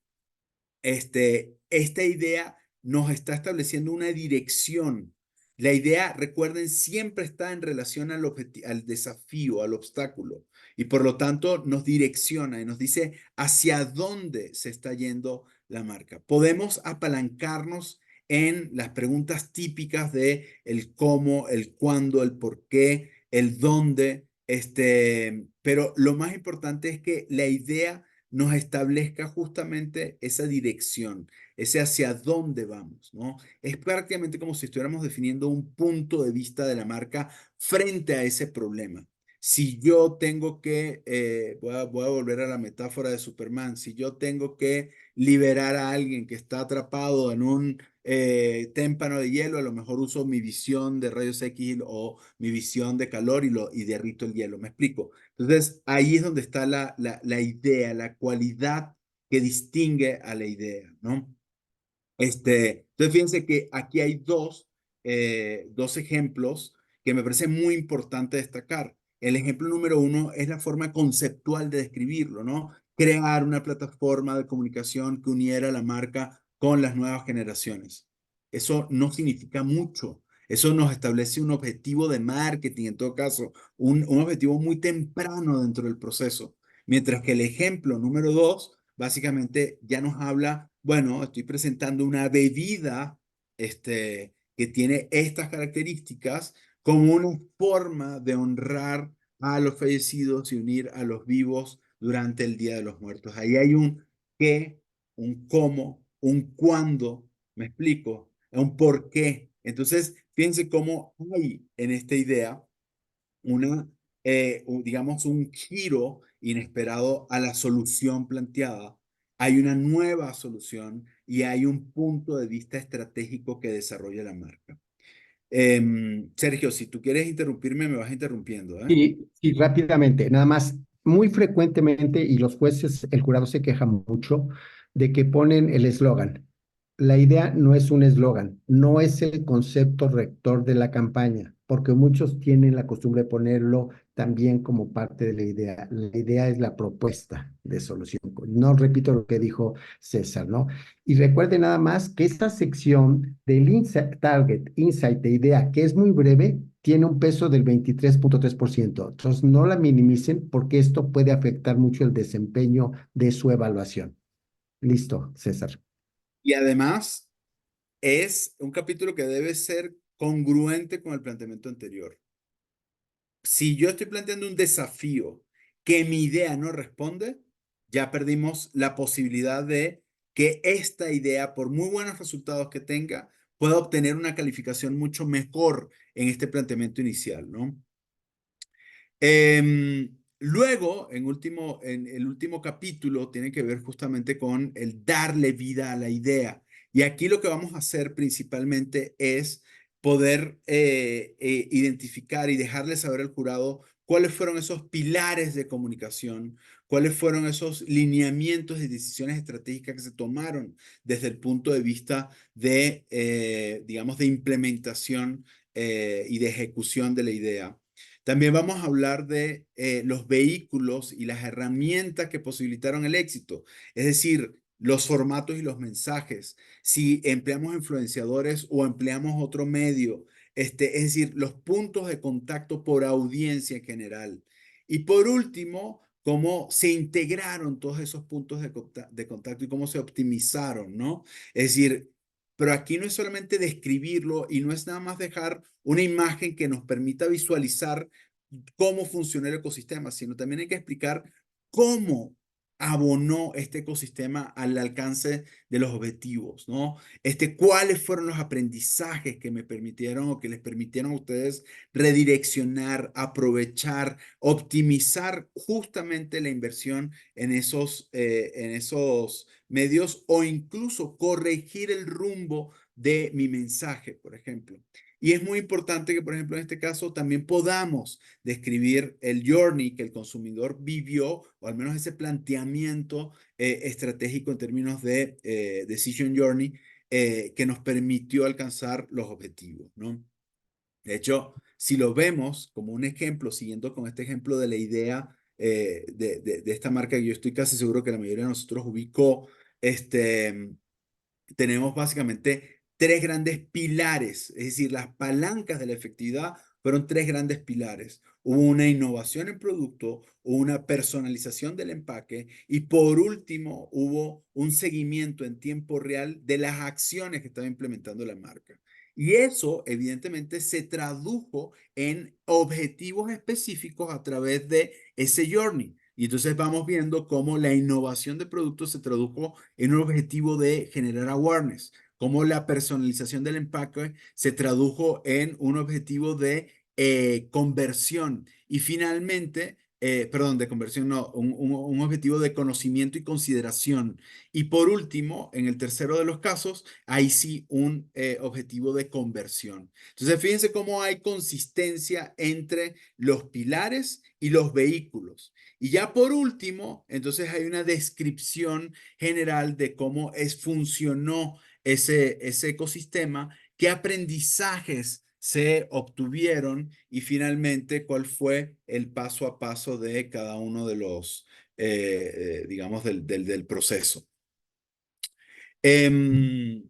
esta idea nos está estableciendo una dirección. La idea, recuerden, siempre está en relación al desafío, al obstáculo, y por lo tanto nos direcciona y nos dice hacia dónde se está yendo la marca. Podemos apalancarnos en las preguntas típicas de el cómo, el cuándo, el por qué, el dónde, pero lo más importante es que la idea nos establezca justamente esa dirección, ese hacia dónde vamos, ¿no? Es prácticamente como si estuviéramos definiendo un punto de vista de la marca frente a ese problema. Si yo tengo que, voy a volver a la metáfora de Superman, si yo tengo que liberar a alguien que está atrapado en un témpano de hielo, a lo mejor uso mi visión de rayos X o mi visión de calor y derrito el hielo. ¿Me explico? Entonces, ahí es donde está la idea, la cualidad que distingue a la idea, ¿no? Entonces, fíjense que aquí hay dos ejemplos que me parece muy importante destacar. El ejemplo número uno es la forma conceptual de describirlo, ¿no? Crear una plataforma de comunicación que uniera la marca con las nuevas generaciones. Eso no significa mucho. Eso nos establece un objetivo de marketing, en todo caso, un objetivo muy temprano dentro del proceso. Mientras que el ejemplo número dos, básicamente ya nos habla, bueno, estoy presentando una bebida que tiene estas características como una forma de honrar a los fallecidos y unir a los vivos durante el Día de los Muertos. Ahí hay un qué, un cómo, un cuándo, me explico, un por qué. Entonces, fíjense cómo hay en esta idea digamos, un giro inesperado a la solución planteada. Hay una nueva solución y hay un punto de vista estratégico que desarrolla la marca. Sergio, si tú quieres interrumpirme, me vas interrumpiendo, ¿eh? Y rápidamente, nada más, muy frecuentemente, y los jueces, el jurado se queja mucho de que ponen el eslogan. La idea no es un eslogan, no es el concepto rector de la campaña, porque muchos tienen la costumbre de ponerlo también como parte de la idea. La idea es la propuesta de solución. No repito lo que dijo César, ¿no? Y recuerden nada más que esta sección del Target, Insight de idea, que es muy breve, tiene un peso del 23.3%. Entonces, no la minimicen porque esto puede afectar mucho el desempeño de su evaluación. Listo, César. Y además es un capítulo que debe ser congruente con el planteamiento anterior. Si yo estoy planteando un desafío que mi idea no responde, ya perdimos la posibilidad de que esta idea, por muy buenos resultados que tenga, pueda obtener una calificación mucho mejor en este planteamiento inicial, ¿no? Luego, en el último capítulo, tiene que ver justamente con el darle vida a la idea. Y aquí lo que vamos a hacer principalmente es poder identificar y dejarle saber al jurado cuáles fueron esos pilares de comunicación, cuáles fueron esos lineamientos y decisiones estratégicas que se tomaron desde el punto de vista de, digamos, de implementación y de ejecución de la idea. También vamos a hablar de los vehículos y las herramientas que posibilitaron el éxito, es decir, los formatos y los mensajes, si empleamos influenciadores o empleamos otro medio, es decir, los puntos de contacto por audiencia en general. Y por último, cómo se integraron todos esos puntos de contacto y cómo se optimizaron, ¿no? Es decir, pero aquí no es solamente describirlo y no es nada más dejar una imagen que nos permita visualizar cómo funciona el ecosistema, sino también hay que explicar cómo abonó este ecosistema al alcance de los objetivos, ¿no? ¿Cuáles fueron los aprendizajes que me permitieron o que les permitieron a ustedes redireccionar, aprovechar, optimizar justamente la inversión en esos medios o incluso corregir el rumbo de mi mensaje, por ejemplo? Y es muy importante que, por ejemplo, en este caso también podamos describir el journey que el consumidor vivió, o al menos ese planteamiento estratégico en términos de decision journey que nos permitió alcanzar los objetivos, ¿no? De hecho, si lo vemos como un ejemplo, siguiendo con este ejemplo de la idea de esta marca que yo estoy casi seguro que la mayoría de nosotros ubicó, tenemos básicamente tres grandes pilares, es decir, las palancas de la efectividad fueron tres grandes pilares. Hubo una innovación en producto, hubo una personalización del empaque y por último hubo un seguimiento en tiempo real de las acciones que estaba implementando la marca. Y eso evidentemente se tradujo en objetivos específicos a través de ese journey. Y entonces vamos viendo cómo la innovación de productos se tradujo en un objetivo de generar awareness, cómo la personalización del empaque se tradujo en un objetivo de conversión y finalmente, perdón, de conversión no, un objetivo de conocimiento y consideración. Y por último, en el tercero de los casos, ahí sí un objetivo de conversión. Entonces, fíjense cómo hay consistencia entre los pilares y los vehículos. Y ya por último, entonces hay una descripción general de cómo funcionó ese ecosistema, qué aprendizajes se obtuvieron y finalmente cuál fue el paso a paso de cada uno de los, digamos, del proceso. Antes de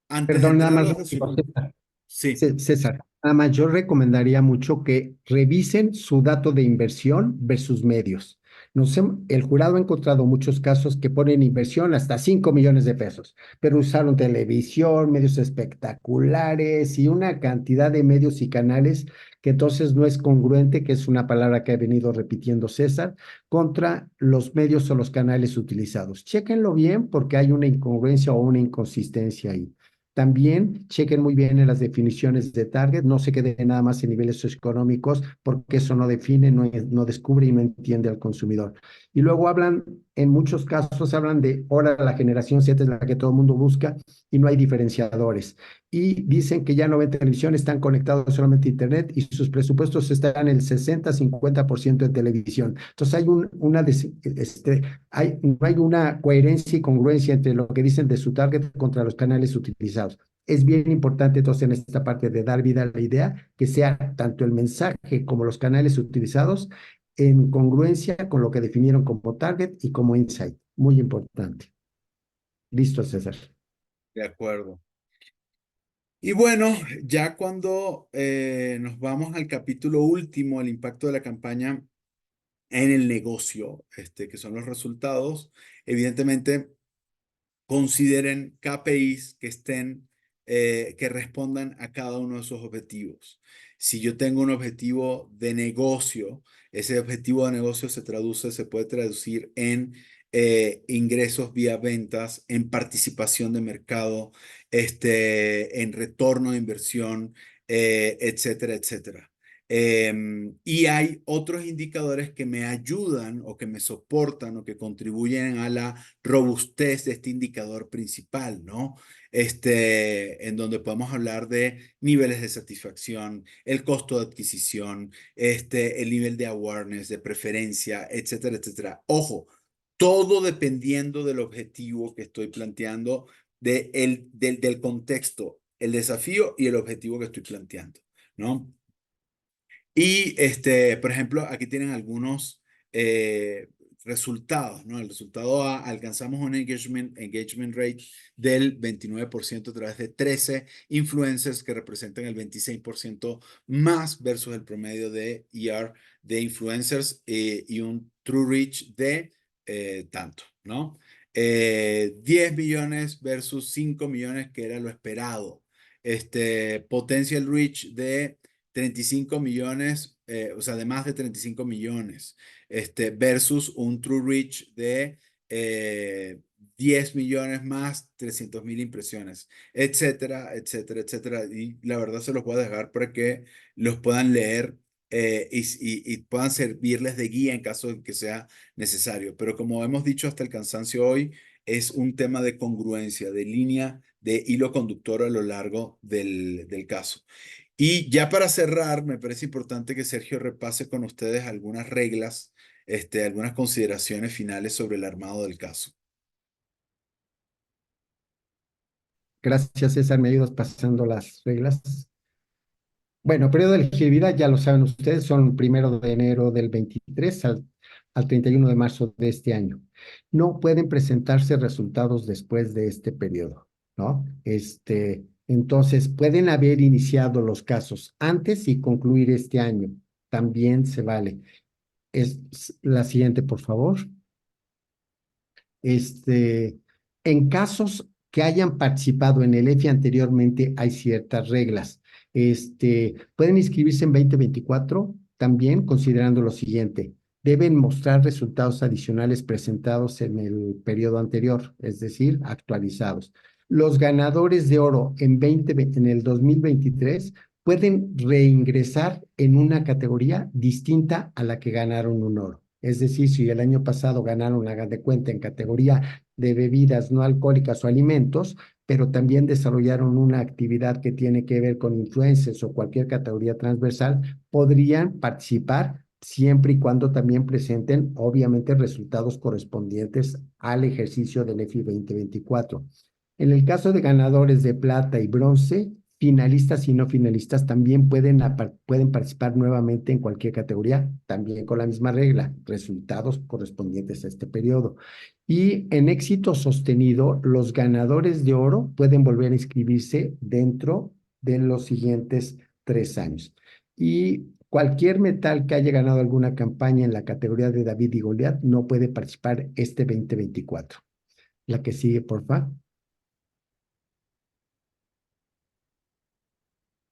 Perdón, nada entrar a más. los resultados. Sí. César, nada más yo recomendaría mucho que revisen su dato de inversión versus medios. El jurado ha encontrado muchos casos que ponen inversión hasta 5 millones de pesos, pero usaron televisión, medios espectaculares y una cantidad de medios y canales que entonces no es congruente, que es una palabra que ha venido repitiendo César, contra los medios o los canales utilizados. Chéquenlo bien porque hay una incongruencia o una inconsistencia ahí. También chequen muy bien en las definiciones de target, no se queden nada más en niveles socioeconómicos, porque eso no define, no descubre y no entiende al consumidor. Y luego en muchos casos hablan de ahora la generación Z es la que todo el mundo busca y no hay diferenciadores. Y dicen que ya no ven televisión, están conectados solamente a internet y sus presupuestos están en el 60-50% en televisión. Entonces no hay una coherencia y congruencia entre lo que dicen de su target contra los canales utilizados. Es bien importante entonces en esta parte de dar vida a la idea, que sea tanto el mensaje como los canales utilizados en congruencia con lo que definieron como target y como insight. Muy importante. Listo, César. De acuerdo. Y bueno, ya cuando nos vamos al capítulo último, el impacto de la campaña en el negocio, que son los resultados, evidentemente consideren KPIs que estén, que respondan a cada uno de esos objetivos. Si yo tengo un objetivo de negocio, ese objetivo de negocio se puede traducir en ingresos vía ventas, en participación de mercado, en retorno de inversión, etcétera, etcétera. Y hay otros indicadores que me ayudan o que me soportan o que contribuyen a la robustez de este indicador principal, ¿no? En donde podemos hablar de niveles de satisfacción, el costo de adquisición, el nivel de awareness, de preferencia, etcétera, etcétera. Ojo, todo dependiendo del objetivo que estoy planteando, del contexto, el desafío y el objetivo que estoy planteando, ¿no? Y, por ejemplo, aquí tienen algunos resultados, ¿no? El resultado A, alcanzamos un engagement rate del 29% a través de 13 influencers que representan el 26% más versus el promedio de ER de influencers y un true reach de tanto, ¿no? 10 millones versus 5 millones que era lo esperado. Potential reach de 35 millones, o sea, de más de 35 millones, versus un true reach de 10 millones más 300,000 impresiones, etcétera, etcétera, etcétera. Y la verdad se los voy a dejar para que los puedan leer y puedan servirles de guía en caso de que sea necesario. Pero como hemos dicho hasta el cansancio hoy, es un tema de congruencia, de línea, de hilo conductor a lo largo del caso. Y ya para cerrar, me parece importante que Sergio repase con ustedes algunas reglas, algunas consideraciones finales sobre el armado del caso. Gracias, César. Me ayudas pasando las reglas. Bueno, periodo de elegibilidad, ya lo saben ustedes, son 1 de enero del 23 al 31 de marzo de este año. No pueden presentarse resultados después de este periodo, ¿no? Entonces, pueden haber iniciado los casos antes y concluir este año. También se vale. Es la siguiente, por favor. En casos que hayan participado en el EFI anteriormente, hay ciertas reglas. Pueden inscribirse en 2024 también considerando lo siguiente. Deben mostrar resultados adicionales presentados en el periodo anterior, es decir, actualizados. Los ganadores de oro en el 2023 pueden reingresar en una categoría distinta a la que ganaron un oro. Es decir, si el año pasado ganaron, hagan de cuenta, en categoría de bebidas no alcohólicas o alimentos, pero también desarrollaron una actividad que tiene que ver con influencers o cualquier categoría transversal, podrían participar siempre y cuando también presenten, obviamente, resultados correspondientes al ejercicio del EFI 2024. En el caso de ganadores de plata y bronce, finalistas y no finalistas también pueden participar nuevamente en cualquier categoría, también con la misma regla, resultados correspondientes a este periodo. Y en éxito sostenido, los ganadores de oro pueden volver a inscribirse dentro de los siguientes 3 años. Y cualquier metal que haya ganado alguna campaña en la categoría de David y Goliat no puede participar este 2024. La que sigue, por favor.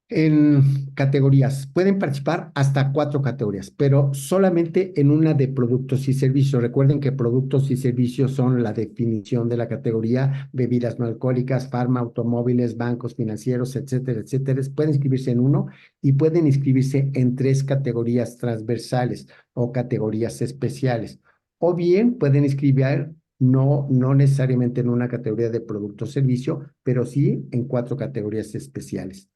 En categorías, pueden participar hasta 4 categorías, pero solamente en una de productos y servicios. Recuerden que productos y servicios son la definición de la categoría: bebidas no alcohólicas, farma, automóviles, bancos financieros, etcétera, etcétera. Pueden inscribirse en uno y pueden inscribirse en 3 categorías transversales o categorías especiales. O bien pueden inscribir no necesariamente en una categoría de producto o servicio, pero sí en 4 categorías especiales.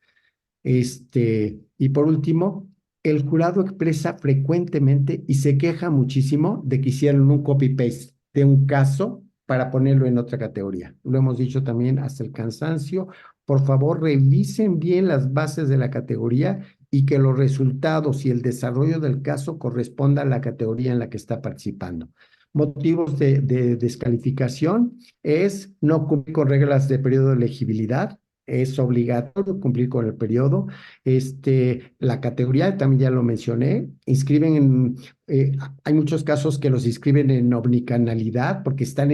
Y por último, el jurado expresa frecuentemente y se queja muchísimo de que hicieron un copy-paste de un caso para ponerlo en otra categoría. Lo hemos dicho también hasta el cansancio. por favor revisen bien las bases de la categoría y que los resultados y el desarrollo del caso corresponda a la categoría en la que está participando. Motivos de descalificación es no cumplir con reglas de periodo de elegibilidad. Es obligatorio cumplir con el periodo. La categoría, también ya lo mencioné, hay muchos casos que los inscriben en omnicanalidad porque están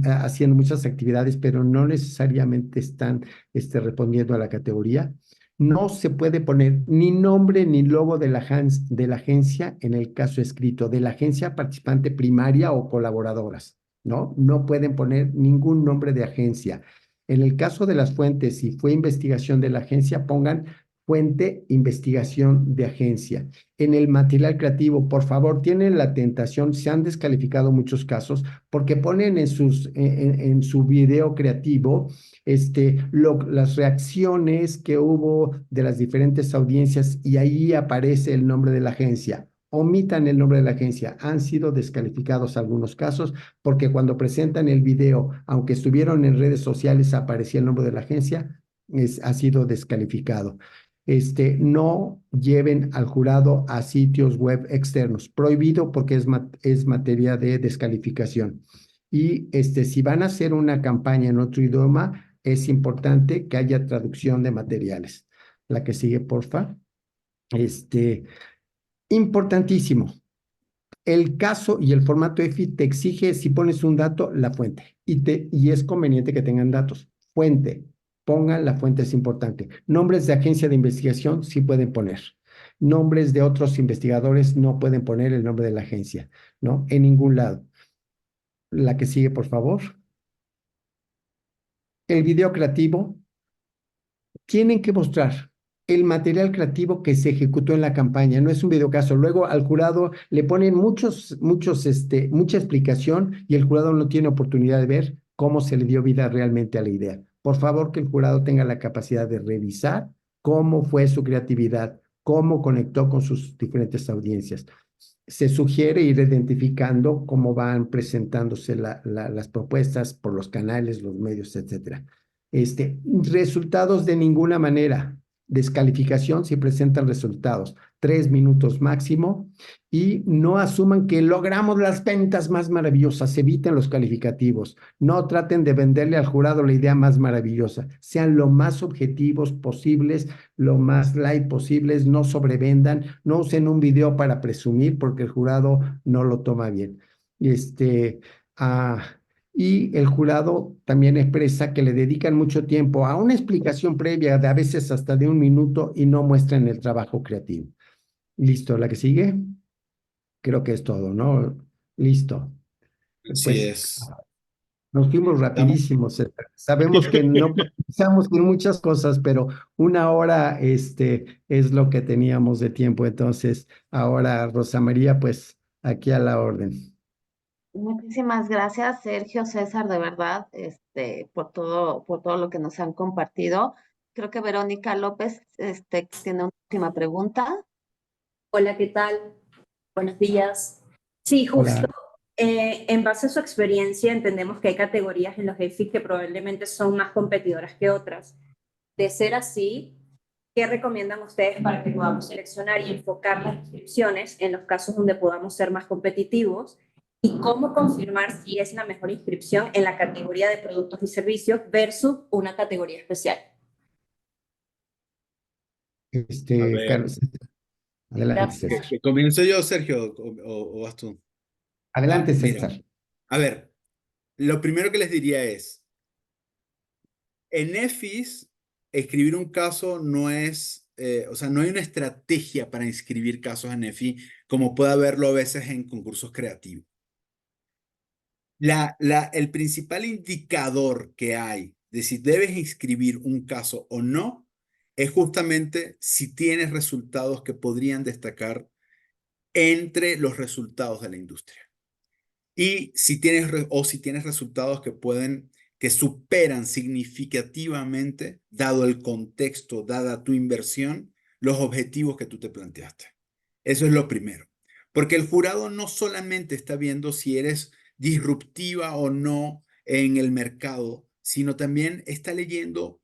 haciendo muchas actividades, pero no necesariamente están respondiendo a la categoría. No se puede poner ni nombre ni logo de la agencia en el caso escrito, de la agencia participante primaria o colaboradoras, ¿no? No pueden poner ningún nombre de agencia. En el caso de las fuentes, si fue investigación de la agencia, pongan fuente, investigación de agencia. En el material creativo, por favor, tienen la tentación, se han descalificado muchos casos, porque ponen en su video creativo las reacciones que hubo de las diferentes audiencias y ahí aparece el nombre de la agencia. Omitan el nombre de la agencia. Han sido descalificados algunos casos porque cuando presentan el video, aunque estuvieron en redes sociales, aparecía el nombre de la agencia, ha sido descalificado. No lleven al jurado a sitios web externos. Prohibido porque es materia de descalificación. Y si van a hacer una campaña en otro idioma, es importante que haya traducción de materiales. La que sigue, porfa. Importantísimo. El caso y el formato EFI te exige, si pones un dato, la fuente. Y es conveniente que tengan datos. Fuente. Pongan la fuente, es importante. Nombres de agencia de investigación sí pueden poner. Nombres de otros investigadores no pueden poner el nombre de la agencia, ¿no? En ningún lado. La que sigue, por favor. El video creativo. Tienen que mostrar el material creativo que se ejecutó en la campaña, no es un videocaso. Luego al jurado le ponen mucha explicación y el jurado no tiene oportunidad de ver cómo se le dio vida realmente a la idea. Por favor, que el jurado tenga la capacidad de revisar cómo fue su creatividad, cómo conectó con sus diferentes audiencias. Se sugiere ir identificando cómo van presentándose las propuestas por los canales, los medios, etcétera. Resultados de ninguna manera. Descalificación si presentan resultados. 3 minutos máximo. Y no asuman que logramos las ventas más maravillosas. Eviten los calificativos. No traten de venderle al jurado la idea más maravillosa. Sean lo más objetivos posibles, lo más light posibles. No sobrevendan. No usen un video para presumir porque el jurado no lo toma bien. Y el jurado también expresa que le dedican mucho tiempo a una explicación previa, de a veces hasta de 1 minuto, y no muestran el trabajo creativo. Listo, la que sigue. Creo que es todo, ¿no? Listo. Así Pues es. nos fuimos rapidísimos. Sabemos que no pensamos en muchas cosas, pero 1 hora es lo que teníamos de tiempo. Entonces, ahora, Rosa María, pues aquí a la orden. Muchísimas gracias, Sergio, César, de verdad, por todo lo que nos han compartido. Creo que Verónica López, tiene una última pregunta. Hola, ¿qué tal? Buenos días. Sí, justo. Hola. En base a su experiencia, entendemos que hay categorías en los EFIs que probablemente son más competidoras que otras. De ser así, ¿qué recomiendan ustedes para que podamos seleccionar y enfocar las inscripciones en los casos donde podamos ser más competitivos? ¿Y cómo confirmar si es la mejor inscripción en la categoría de productos y servicios versus una categoría especial? A ver. Carlos, adelante, Gracias. César. ¿Comienzo yo, Sergio, o vas tú? Adelante, Mira, César. a ver, lo primero que les diría es, en EFIS, escribir un caso no es, o sea, no hay una estrategia para inscribir casos en EFI como puede haberlo a veces en concursos creativos. El principal indicador que hay de si debes inscribir un caso o no es justamente si tienes resultados que podrían destacar entre los resultados de la industria. Y si tienes resultados que superan significativamente, dado el contexto, dada tu inversión, los objetivos que tú te planteaste. Eso es lo primero. Porque el jurado no solamente está viendo si eres disruptiva o no en el mercado, sino también está leyendo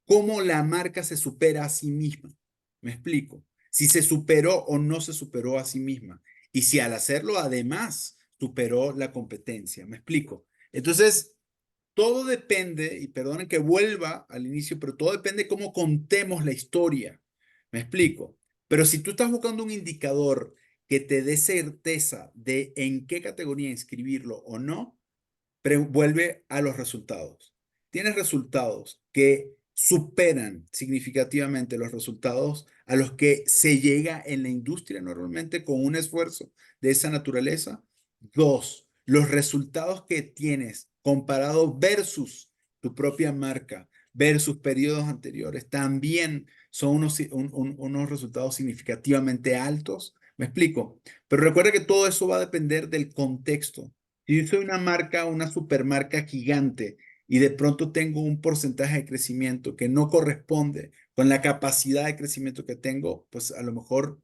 cómo la marca se supera a sí misma. ¿Me explico? Si se superó o no se superó a sí misma. Y si al hacerlo, además, superó la competencia. ¿Me explico? Entonces, todo depende, y perdonen que vuelva al inicio, pero todo depende de cómo contemos la historia. ¿Me explico? Pero si tú estás buscando un indicador que te dé certeza de en qué categoría inscribirlo o no, vuelve a los resultados. Tienes resultados que superan significativamente los resultados a los que se llega en la industria normalmente con un esfuerzo de esa naturaleza. Dos, los resultados que tienes comparado versus tu propia marca, versus periodos anteriores, también son unos resultados significativamente altos. ¿Me explico? Pero recuerda que todo eso va a depender del contexto. Si yo soy una marca, una supermarca gigante y de pronto tengo un porcentaje de crecimiento que no corresponde con la capacidad de crecimiento que tengo, pues a lo mejor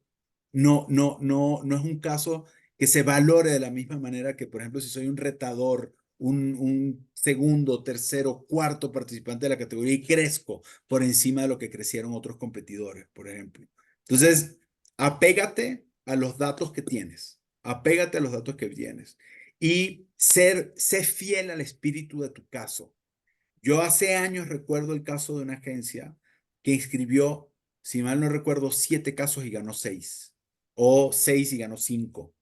no es un caso que se valore de la misma manera que, por ejemplo, si soy un retador, un segundo, tercero, cuarto participante de la categoría y crezco por encima de lo que crecieron otros competidores, por ejemplo. Entonces, apégate a los datos que tienes, apégate a los datos que tienes y sé fiel al espíritu de tu caso. Yo hace años recuerdo el caso de una agencia que inscribió, si mal no recuerdo, 7 casos y ganó 6, o 6 y ganó 5.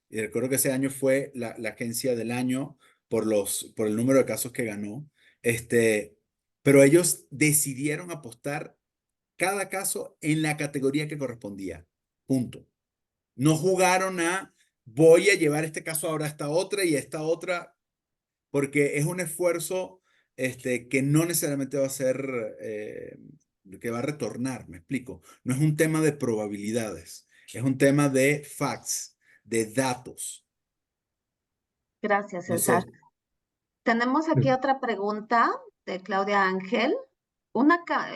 Y recuerdo que ese año fue la agencia del año por el número de casos que ganó. Pero ellos decidieron apostar cada caso en la categoría que correspondía. Punto. No jugaron a voy a llevar este caso ahora a esta otra y a esta otra, porque es un esfuerzo que no necesariamente va a ser, que va a retornar, me explico. No es un tema de probabilidades, es un tema de facts, de datos. Gracias, No César. sé. Tenemos aquí otra pregunta de Claudia Ángel.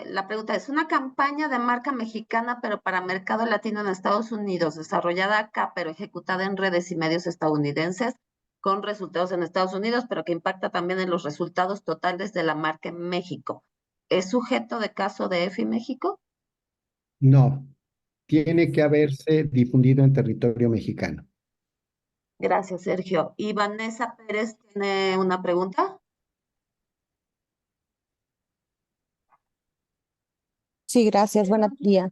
La pregunta es, una campaña de marca mexicana, pero para mercado latino en Estados Unidos, desarrollada acá, pero ejecutada en redes y medios estadounidenses, con resultados en Estados Unidos, pero que impacta también en los resultados totales de la marca en México. ¿Es sujeto de caso de EFI México? No, tiene que haberse difundido en territorio mexicano. Gracias, Sergio. Y Vanessa Pérez tiene una pregunta. Sí, gracias. Buenos días.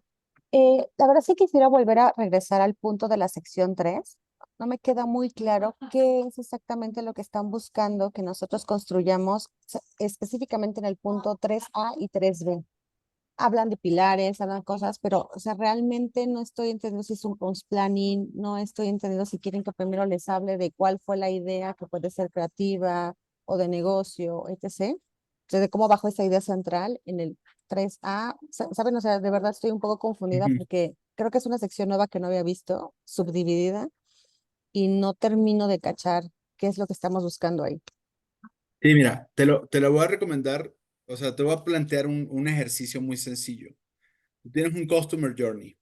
La verdad sí quisiera volver a regresar al punto de la sección 3. No me queda muy claro qué es exactamente lo que están buscando que nosotros construyamos específicamente en el punto 3A y 3B. Hablan de pilares, hablan cosas, pero o sea, realmente no estoy entendiendo si es un post planning, no estoy entendiendo si quieren que primero les hable de cuál fue la idea que puede ser creativa o de negocio, etc. Entonces, de cómo bajo esa idea central en el 3A, ¿saben? O sea, de verdad estoy un poco confundida porque creo que es una sección nueva que no había visto, subdividida, y no termino de cachar qué es lo que estamos buscando ahí. Sí, mira, te lo voy a recomendar, o sea, te voy a plantear un ejercicio muy sencillo. Tú tienes un Customer Journey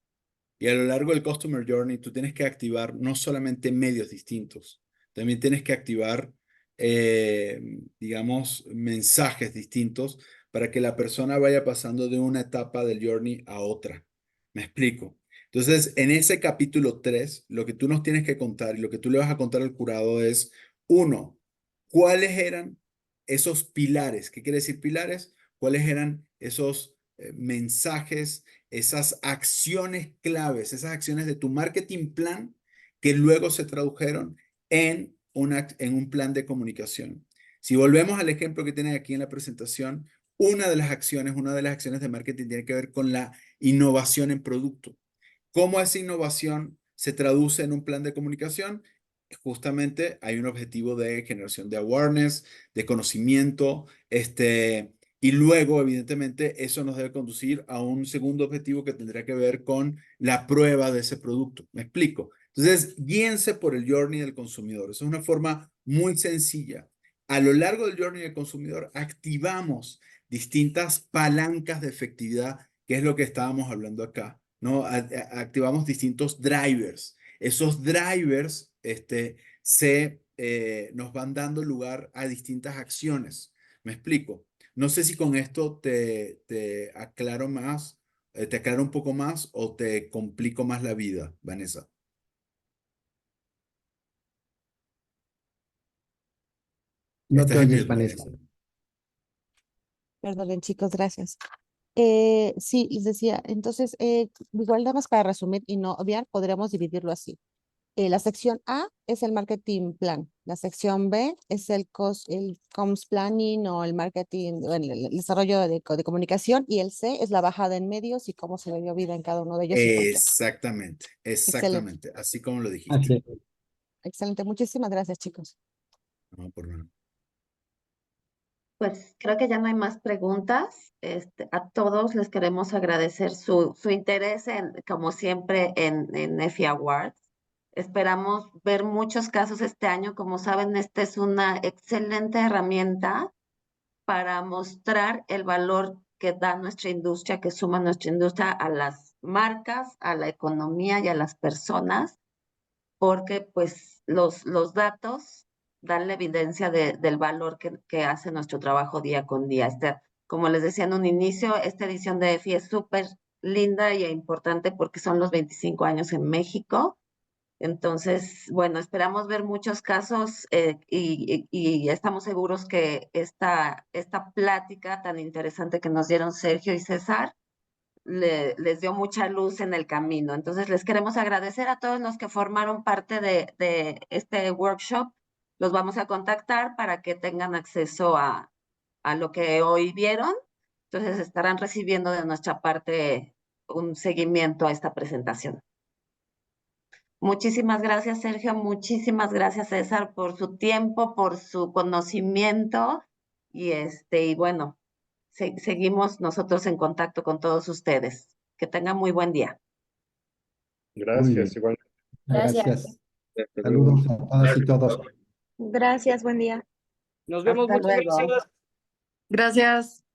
y a lo largo del Customer Journey tú tienes que activar no solamente medios distintos, también tienes que activar, digamos, mensajes distintos para que la persona vaya pasando de una etapa del journey a otra. ¿Me explico? Entonces, en ese capítulo 3, lo que tú nos tienes que contar y lo que tú le vas a contar al curado es, uno, ¿cuáles eran esos pilares? ¿Qué quiere decir pilares? ¿Cuáles eran esos mensajes, esas acciones claves, esas acciones de tu marketing plan que luego se tradujeron en un plan de comunicación? Si volvemos al ejemplo que tienen aquí en la presentación, una de las acciones de marketing tiene que ver con la innovación en producto. ¿Cómo esa innovación se traduce en un plan de comunicación? Justamente hay un objetivo de generación de awareness, de conocimiento, y luego, evidentemente, eso nos debe conducir a un segundo objetivo que tendrá que ver con la prueba de ese producto. ¿Me explico? Entonces, guíense por el journey del consumidor. Eso es una forma muy sencilla. A lo largo del journey del consumidor, activamos distintas palancas de efectividad, que es lo que estábamos hablando acá, ¿no? Activamos distintos drivers. Esos drivers, nos van dando lugar a distintas acciones. ¿Me explico? No sé si con esto te aclaro más, te aclaro un poco más o te complico más la vida, Vanessa. No te Estás en oyes, mute, Vanessa. Vanessa. Perdonen, chicos, gracias. Sí, les decía, entonces, igual nada más para resumir y no obviar, podríamos dividirlo así. La sección A es el marketing plan, la sección B es el comms planning o el marketing, bueno, el desarrollo de comunicación, y el C es la bajada en medios y cómo se le dio vida en cada uno de ellos y por qué. Exactamente, Excelente, exactamente, así como lo dijiste. Así es. excelente. Muchísimas gracias, chicos. No, por nada. Pues creo que ya no hay más preguntas. A todos les queremos agradecer su interés, como siempre, en EFI Awards. Esperamos ver muchos casos este año. Como saben, esta es una excelente herramienta para mostrar el valor que da nuestra industria, que suma nuestra industria a las marcas, a la economía y a las personas, porque pues los datos dan la evidencia del valor que hace nuestro trabajo día con día. Como les decía en un inicio, esta edición de EFI es súper linda y importante porque son los 25 años en México. Entonces, bueno, esperamos ver muchos casos y estamos seguros que esta plática tan interesante que nos dieron Sergio y César les dio mucha luz en el camino. Entonces, les queremos agradecer a todos los que formaron parte de este workshop. Los vamos a contactar para que tengan acceso a lo que hoy vieron. Entonces, estarán recibiendo de nuestra parte un seguimiento a esta presentación. Muchísimas gracias, Sergio. Muchísimas gracias, César, por su tiempo, por su conocimiento. Y bueno, seguimos nosotros en contacto con todos ustedes. Que tengan muy buen día. Muy bien. Gracias, igual. Gracias. Hasta Saludos luego. a todas y todos. Gracias, buen día. Nos vemos, Hasta muchas luego. gracias. Gracias.